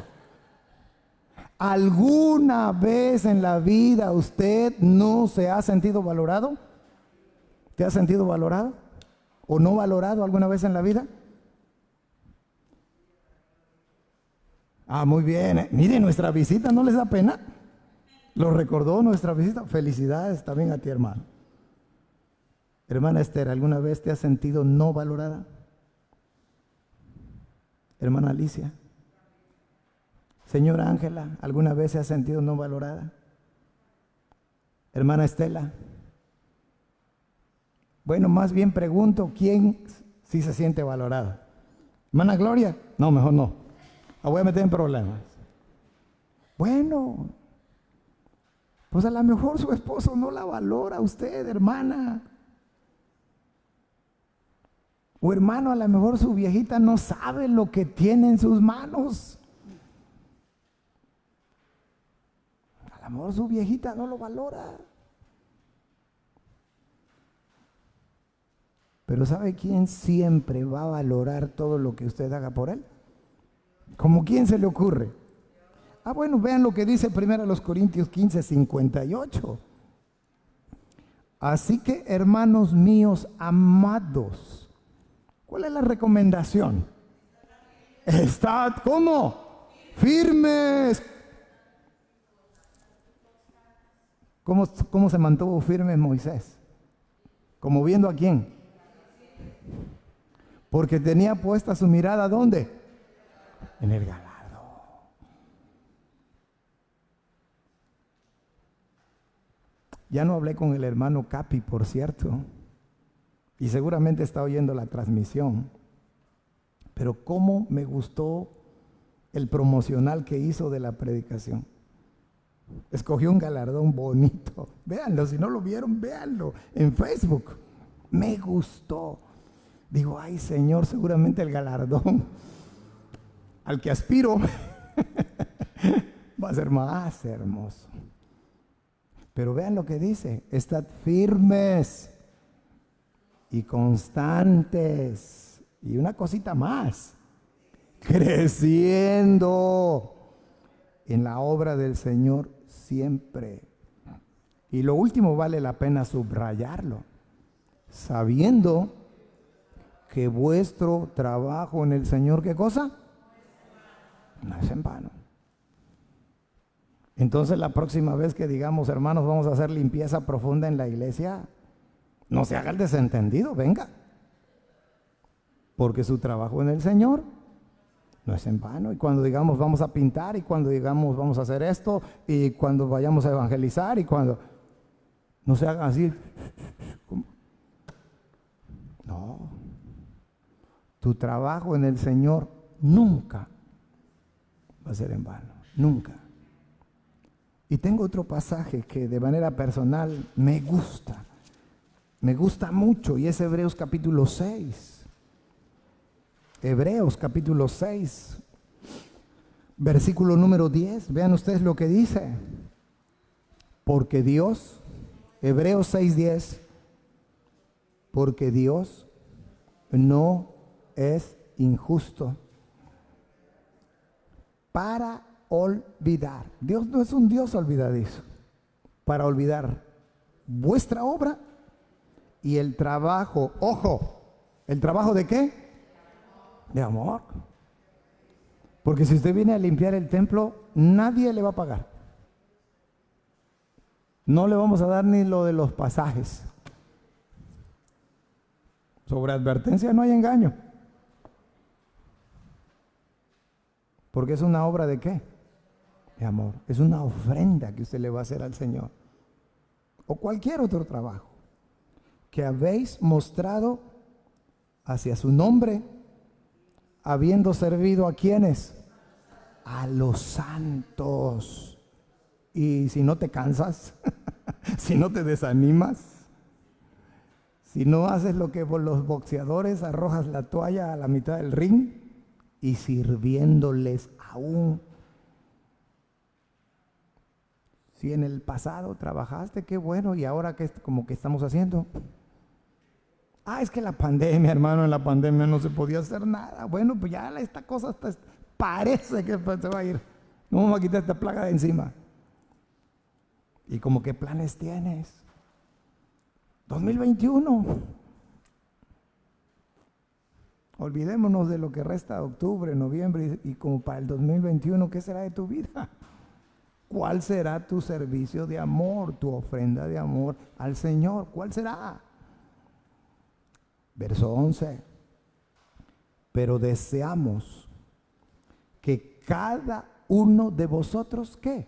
Speaker 1: ¿Alguna vez en la vida usted no se ha sentido valorado? ¿Te has sentido valorado? ¿O no valorado alguna vez en la vida? Ah, muy bien. Mire, nuestra visita, ¿no les da pena? ¿Lo recordó nuestra visita? Felicidades también a ti, hermano. Hermana Esther, ¿alguna vez te has sentido no valorada? Hermana Alicia. Señora Ángela, ¿alguna vez se ha sentido no valorada? Hermana Estela. Bueno, más bien pregunto, ¿quién sí se siente valorada? Hermana Gloria. No, mejor no. La voy a meter en problemas. Bueno, pues a lo mejor su esposo no la valora a usted, hermana. O hermano, a lo mejor su viejita no sabe lo que tiene en sus manos. A lo mejor su viejita no lo valora. Pero ¿sabe quién siempre va a valorar todo lo que usted haga por él? ¿Cómo quién se le ocurre? Ah, bueno, vean lo que dice 1 Corintios 15:58. Así que, hermanos míos amados, ¿cuál es la recomendación? Estad, ¿cómo? Firmes. ¿Cómo se mantuvo firme Moisés? ¿Como viendo a quién? Porque tenía puesta su mirada, ¿dónde? En el galardo. Ya no hablé con el hermano Capi, por cierto, y seguramente está oyendo la transmisión, pero cómo me gustó el promocional que hizo de la predicación. Escogió un galardón bonito. Véanlo, si no lo vieron, véanlo en Facebook. Me gustó. Digo, ay Señor, seguramente el galardón al que aspiro va a ser más hermoso. Pero vean lo que dice: estad firmes y constantes. Y una cosita más: creciendo en la obra del Señor siempre. Y lo último vale la pena subrayarlo, sabiendo que vuestro trabajo en el Señor, ¿qué cosa? No es en vano. Entonces la próxima vez que digamos, hermanos, vamos a hacer limpieza profunda en la iglesia, no se haga el desentendido, venga. Porque su trabajo en el Señor no es en vano. Y cuando digamos vamos a pintar, y cuando digamos vamos a hacer esto, y cuando vayamos a evangelizar, y cuando no se haga así. No. Tu trabajo en el Señor nunca va a ser en vano. Nunca. Y tengo otro pasaje que de manera personal me gusta mucho, y es Hebreos capítulo 6. Hebreos capítulo 6, versículo número 10. Vean ustedes lo que dice. Porque Dios, Hebreos 6:10, porque Dios no es injusto para olvidar. Dios no es un Dios olvidadizo. Para olvidar vuestra obra y el trabajo, ojo, ¿el trabajo de qué? De amor. Porque si usted viene a limpiar el templo, nadie le va a pagar. No le vamos a dar ni lo de los pasajes. Sobre advertencia no hay engaño. Porque es una obra de qué? De amor. Es una ofrenda que usted le va a hacer al Señor. O cualquier otro trabajo que habéis mostrado hacia su nombre, habiendo servido a quienes, a los santos. Y si no te cansas, si no te desanimas, si no haces lo que los boxeadores, arrojas la toalla a la mitad del ring y sirviéndoles aún. Si en el pasado trabajaste, qué bueno, y ahora qué como que estamos haciendo. Es que la pandemia, hermano, en la pandemia no se podía hacer nada. Bueno, pues ya esta cosa parece que se va a ir. No vamos a quitar esta plaga de encima. ¿Y como qué planes tienes? 2021. Olvidémonos de lo que resta de octubre, noviembre, y como para el 2021, ¿qué será de tu vida? ¿Cuál será tu servicio de amor, tu ofrenda de amor al Señor? ¿Cuál será? Verso 11. Pero deseamos que cada uno de vosotros, ¿qué?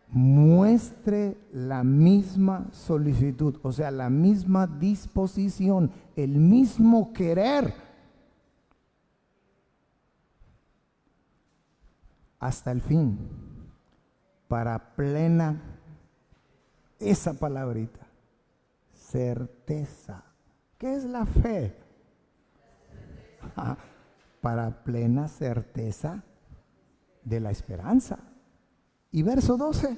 Speaker 1: Muestre la misma solicitud, o sea, la misma disposición, el mismo querer, hasta el fin, para plena, esa palabrita, certeza. ¿Qué es la fe? Para plena certeza de la esperanza. Y verso 12,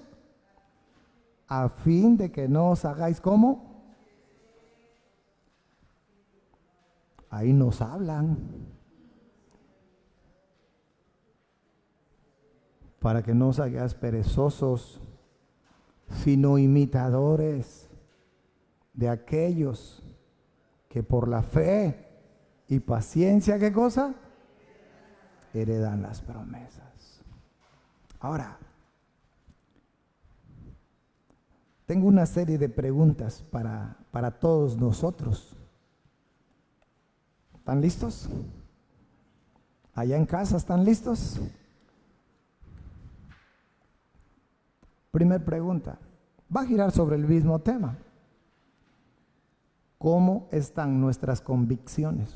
Speaker 1: a fin de que no os hagáis como. Ahí nos hablan. Para que no os hagáis perezosos, sino imitadores de aquellos que por la fe y paciencia, ¿qué cosa? Heredan las promesas. Ahora, tengo una serie de preguntas para todos nosotros. ¿Están listos? Allá en casa, ¿están listos? Primer pregunta. Va a girar sobre el mismo tema. ¿Cómo están nuestras convicciones?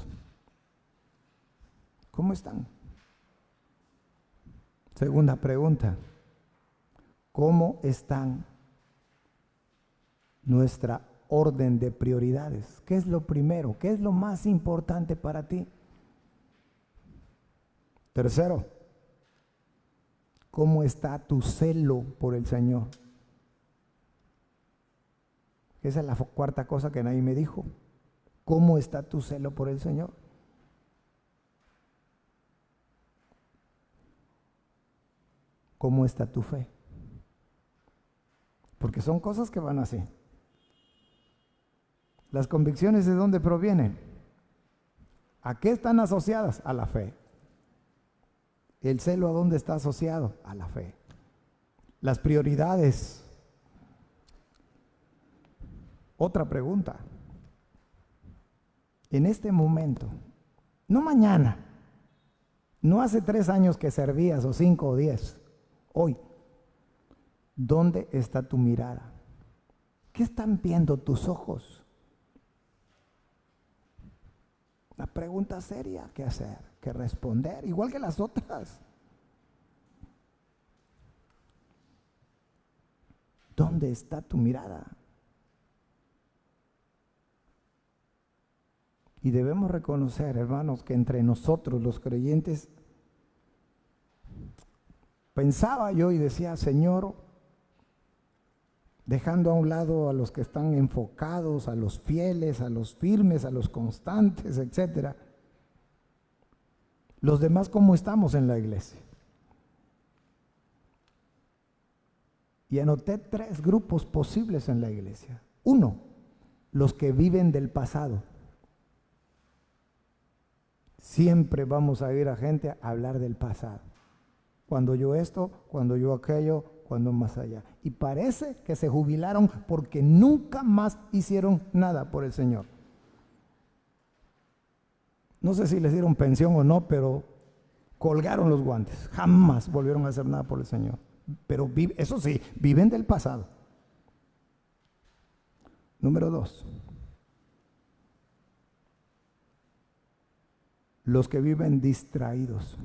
Speaker 1: ¿Cómo están? Segunda pregunta. ¿Cómo están nuestra orden de prioridades? ¿Qué es lo primero? ¿Qué es lo más importante para ti? Tercero, ¿cómo está tu celo por el Señor? Esa es la cuarta cosa que nadie me dijo. ¿Cómo está tu celo por el Señor? ¿Cómo está tu fe? Porque son cosas que van así. Las convicciones, ¿de dónde provienen? ¿A qué están asociadas? A la fe. ¿El celo a dónde está asociado? A la fe. Las prioridades. Otra pregunta. En este momento, no mañana, no hace 3 años que servías, o 5 o 10, hoy, ¿dónde está tu mirada? ¿Qué están viendo tus ojos? Una pregunta seria que hacer, que responder, igual que las otras. ¿Dónde está tu mirada? Y debemos reconocer, hermanos, que entre nosotros los creyentes, pensaba yo y decía, Señor, dejando a un lado a los que están enfocados, a los fieles, a los firmes, a los constantes, etcétera. Los demás, ¿cómo estamos en la iglesia? Y anoté 3 grupos posibles en la iglesia. 1, los que viven del pasado. Siempre vamos a ir a gente a hablar del pasado. Cuando yo esto, cuando yo aquello, cuando más allá. Y parece que se jubilaron porque nunca más hicieron nada por el Señor. No sé si les dieron pensión o no, pero colgaron los guantes. Jamás volvieron a hacer nada por el Señor. Pero eso sí, viven del pasado. Número 2. Los que viven distraídos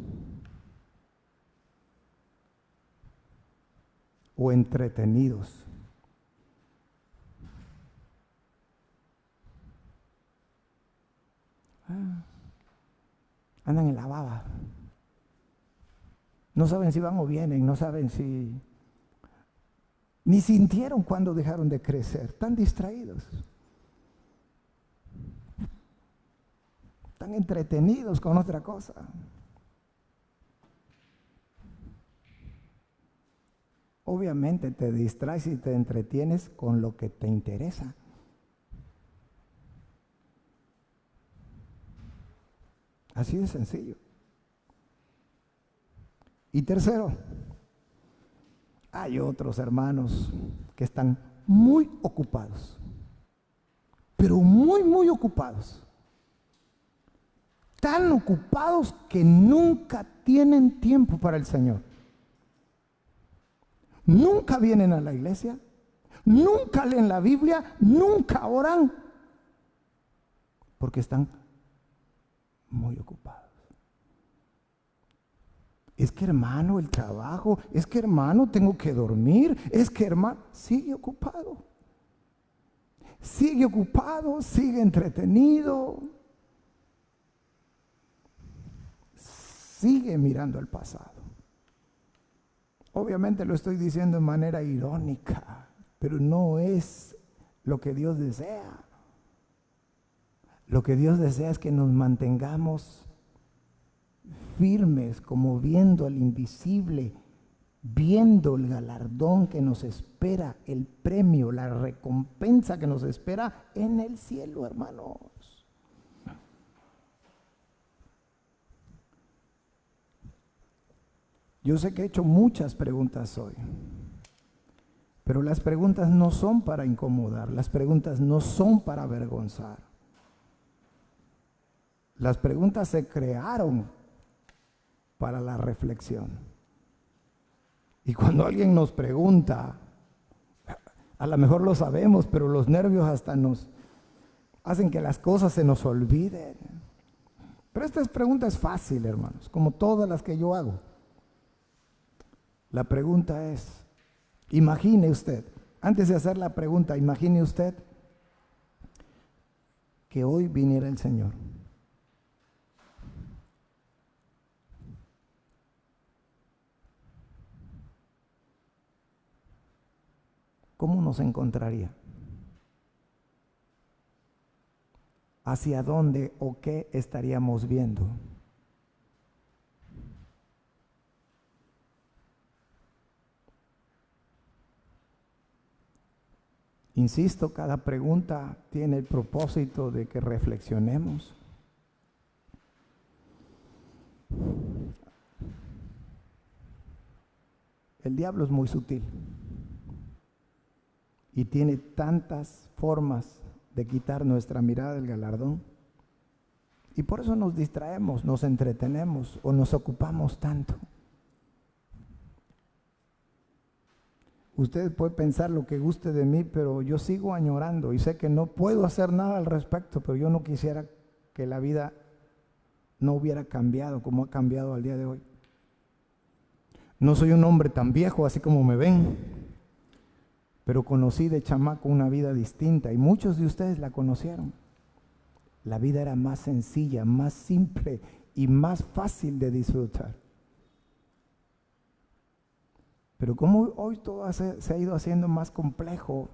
Speaker 1: o entretenidos. Andan en la baba. No saben si van o vienen, no saben si... Ni sintieron cuando dejaron de crecer. Están distraídos. Están entretenidos con otra cosa. Obviamente te distraes y te entretienes con lo que te interesa. Así de sencillo. Y tercero, hay otros hermanos que están muy ocupados, pero muy ocupados. Tan ocupados que nunca tienen tiempo para el Señor. Nunca vienen a la iglesia, nunca leen la Biblia, nunca oran, porque están muy ocupados. Es que hermano, el trabajo, es que hermano, tengo que dormir, es que hermano, sigue ocupado, sigue entretenido, sigue mirando el pasado. Obviamente lo estoy diciendo de manera irónica, pero no es lo que Dios desea. Lo que Dios desea es que nos mantengamos firmes, como viendo al invisible, viendo el galardón que nos espera, el premio, la recompensa que nos espera en el cielo, hermanos. Yo sé que he hecho muchas preguntas hoy, pero las preguntas no son para incomodar, las preguntas no son para avergonzar. Las preguntas se crearon para la reflexión. Y cuando alguien nos pregunta, a lo mejor lo sabemos, pero los nervios hasta nos hacen que las cosas se nos olviden. Pero esta pregunta es fácil, hermanos, como todas las que yo hago. La pregunta es, imagine usted, antes de hacer la pregunta, imagine usted que hoy viniera el Señor. ¿Cómo nos encontraría? ¿Hacia dónde o qué estaríamos viendo? Insisto, cada pregunta tiene el propósito de que reflexionemos. El diablo es muy sutil y tiene tantas formas de quitar nuestra mirada del galardón. Y por eso nos distraemos, nos entretenemos o nos ocupamos tanto. Usted puede pensar lo que guste de mí, pero yo sigo añorando y sé que no puedo hacer nada al respecto, pero yo no quisiera que la vida no hubiera cambiado como ha cambiado al día de hoy. No soy un hombre tan viejo, así como me ven, pero conocí de chamaco una vida distinta y muchos de ustedes la conocieron. La vida era más sencilla, más simple y más fácil de disfrutar. Pero como hoy todo se ha ido haciendo más complejo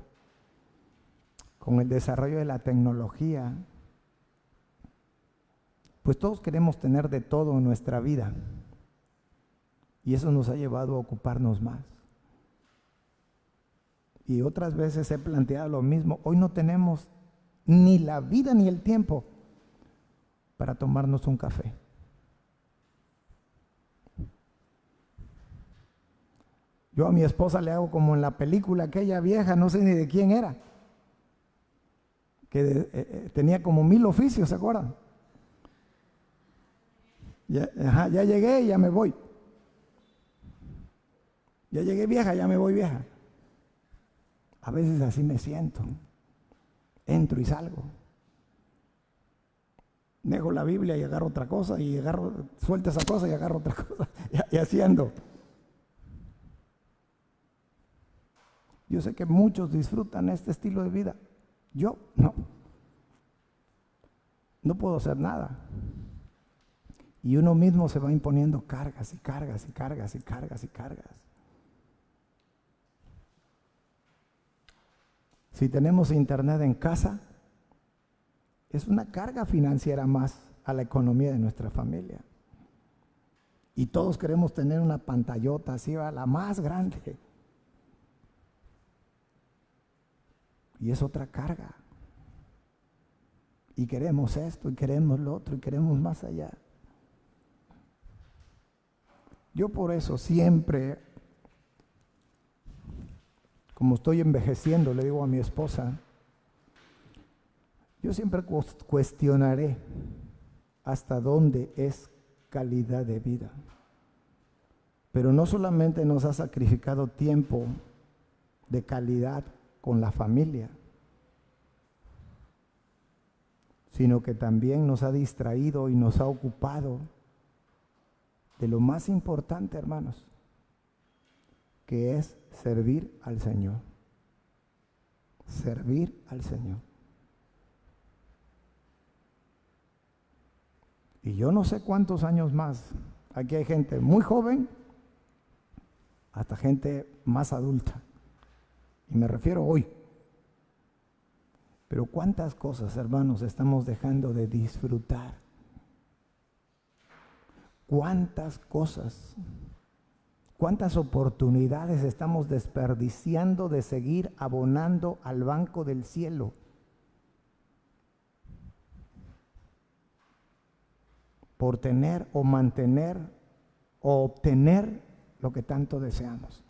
Speaker 1: con el desarrollo de la tecnología, pues todos queremos tener de todo en nuestra vida y eso nos ha llevado a ocuparnos más. Y otras veces he planteado lo mismo, hoy no tenemos ni la vida ni el tiempo para tomarnos un café. Yo a mi esposa le hago como en la película aquella vieja, no sé ni de quién era, que tenía como 1000 oficios, ¿se acuerdan? Ya llegué, ya me voy. Ya llegué vieja, ya me voy vieja. A veces así me siento. Entro y salgo. Dejo la Biblia y agarro otra cosa y suelto esa cosa y agarro otra cosa. Y así ando. Yo sé que muchos disfrutan este estilo de vida. Yo no. No puedo hacer nada. Y uno mismo se va imponiendo cargas y cargas y cargas y cargas y cargas. Si tenemos internet en casa, es una carga financiera más a la economía de nuestra familia. Y todos queremos tener una pantallota así, la más grande. Y es otra carga. Y queremos esto, y queremos lo otro, y queremos más allá. Yo por eso siempre, como estoy envejeciendo, le digo a mi esposa, yo siempre cuestionaré hasta dónde es calidad de vida. Pero no solamente nos ha sacrificado tiempo de calidad con la familia, sino que también nos ha distraído y nos ha ocupado de lo más importante, hermanos, que es servir al Señor. Servir al Señor. Y yo no sé cuántos años más. Aquí hay gente muy joven hasta gente más adulta. Y me refiero hoy. Pero cuántas cosas, hermanos, estamos dejando de disfrutar. Cuántas cosas, cuántas oportunidades estamos desperdiciando de seguir abonando al banco del cielo. Por tener o mantener o obtener lo que tanto deseamos.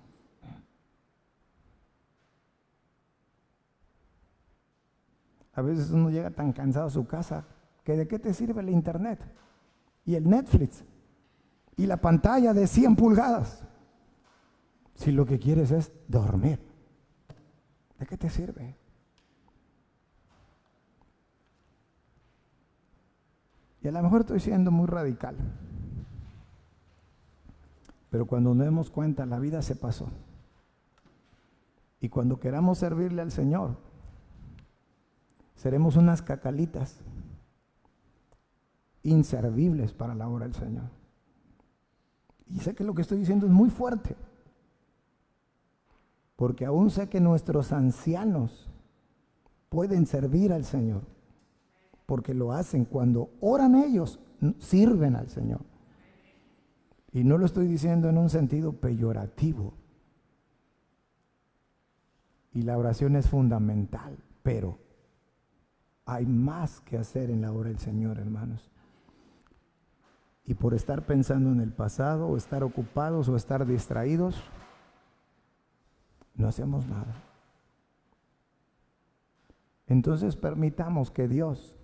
Speaker 1: A veces uno llega tan cansado a su casa que ¿de qué te sirve el internet? Y el Netflix. Y la pantalla de 100 pulgadas. Si lo que quieres es dormir. ¿De qué te sirve? Y a lo mejor estoy siendo muy radical. Pero cuando nos demos cuenta, la vida se pasó. Y cuando queramos servirle al Señor, seremos unas cacalitas inservibles para la obra del Señor. Y sé que lo que estoy diciendo es muy fuerte, porque aún sé que nuestros ancianos pueden servir al Señor, porque lo hacen cuando oran ellos, sirven al Señor. Y no lo estoy diciendo en un sentido peyorativo. y la oración es fundamental, pero hay más que hacer en la obra del Señor, hermanos. Y por estar pensando en el pasado, o estar ocupados, o estar distraídos, no hacemos nada. Entonces permitamos que Dios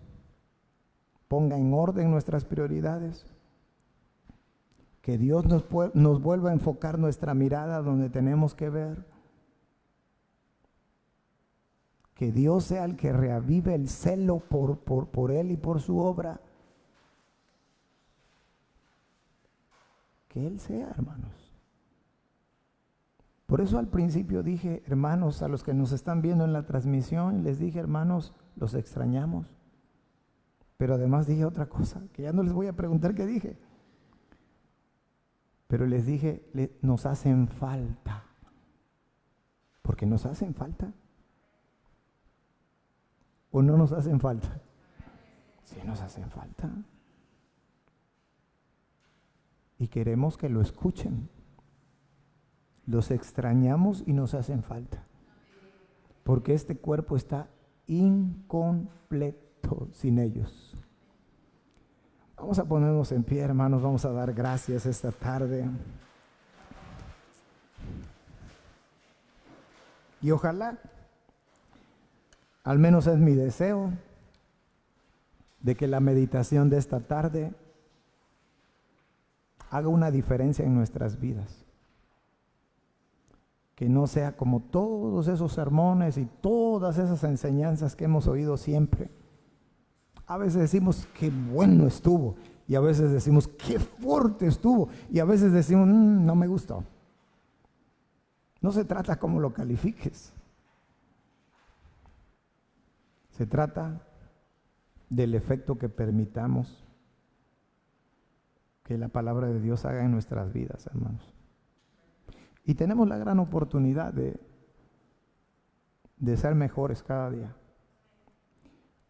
Speaker 1: ponga en orden nuestras prioridades, que Dios nos vuelva a enfocar nuestra mirada donde tenemos que ver, que Dios sea el que reavive el celo por Él y por su obra. Que Él sea, hermanos. Por eso al principio dije, hermanos, a los que nos están viendo en la transmisión, les dije, hermanos, los extrañamos. Pero además dije otra cosa, que ya no les voy a preguntar qué dije. Pero les dije, nos hacen falta. Porque nos hacen falta. ¿O no nos hacen falta? Sí nos hacen falta. Y queremos que lo escuchen. Los extrañamos y nos hacen falta. Porque este cuerpo está incompleto sin ellos. Vamos a ponernos en pie, hermanos. Vamos a dar gracias esta tarde. Y ojalá, al menos es mi deseo, de que la meditación de esta tarde haga una diferencia en nuestras vidas. Que no sea como todos esos sermones y todas esas enseñanzas que hemos oído siempre. A veces decimos qué bueno estuvo, y a veces decimos qué fuerte estuvo, y a veces decimos no me gustó. No se trata cómo lo califiques. Se trata del efecto que permitamos que la palabra de Dios haga en nuestras vidas, hermanos. Y tenemos la gran oportunidad de ser mejores cada día.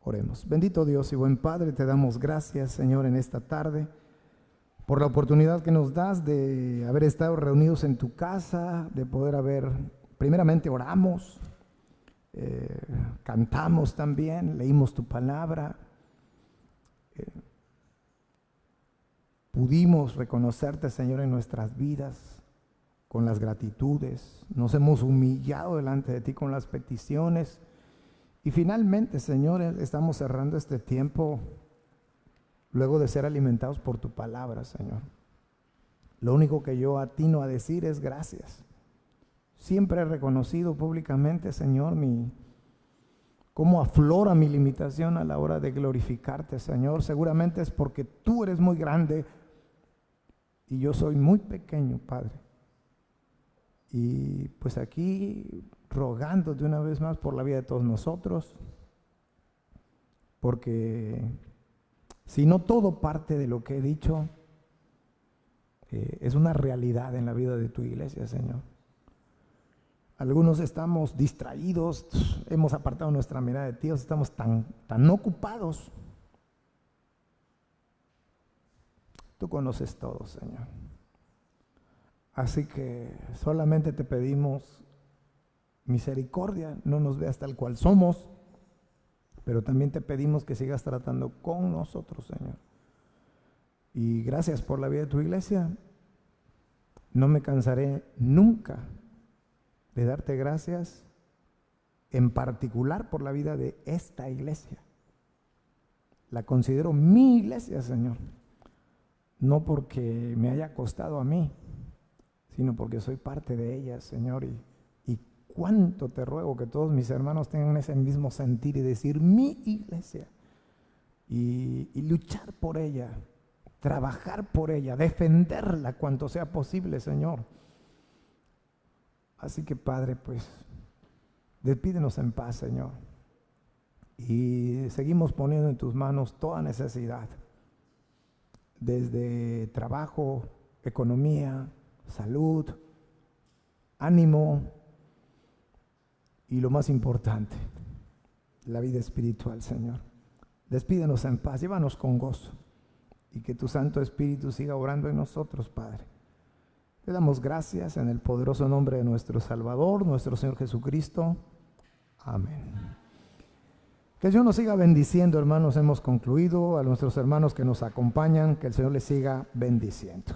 Speaker 1: Oremos. Bendito Dios y buen Padre, te damos gracias, Señor, en esta tarde, por la oportunidad que nos das de haber estado reunidos en tu casa, de poder haber, primeramente oramos, cantamos también, leímos tu palabra, pudimos reconocerte, Señor, en nuestras vidas, con las gratitudes, nos hemos humillado delante de ti con las peticiones, y finalmente, Señor, estamos cerrando este tiempo luego de ser alimentados por tu palabra, Señor. Lo único que yo atino a decir es gracias. Siempre he reconocido públicamente, Señor, cómo aflora mi limitación a la hora de glorificarte, Señor. Seguramente es porque tú eres muy grande y yo soy muy pequeño, Padre. Y pues aquí rogándote una vez más por la vida de todos nosotros, porque si no todo parte de lo que he dicho, es una realidad en la vida de tu iglesia, Señor. Algunos estamos distraídos, hemos apartado nuestra mirada de ti, estamos tan ocupados. Tú conoces todo, Señor. Así que solamente te pedimos misericordia, no nos veas tal cual somos, pero también te pedimos que sigas tratando con nosotros, Señor. Y gracias por la vida de tu iglesia. No me cansaré nunca de darte gracias, en particular por la vida de esta iglesia. La considero mi iglesia, Señor. No porque me haya costado a mí, sino porque soy parte de ella, Señor. Y cuánto te ruego que todos mis hermanos tengan ese mismo sentir y decir mi iglesia. Y luchar por ella, trabajar por ella, defenderla cuanto sea posible, Señor. Así que, Padre, pues, despídenos en paz, Señor. Y seguimos poniendo en tus manos toda necesidad, desde trabajo, economía, salud, ánimo y lo más importante, la vida espiritual, Señor. Despídenos en paz, llévanos con gozo y que tu Santo Espíritu siga obrando en nosotros, Padre. Te damos gracias en el poderoso nombre de nuestro Salvador, nuestro Señor Jesucristo. Amén. Que el Señor nos siga bendiciendo, hermanos. Hemos concluido. A nuestros hermanos que nos acompañan, que el Señor les siga bendiciendo.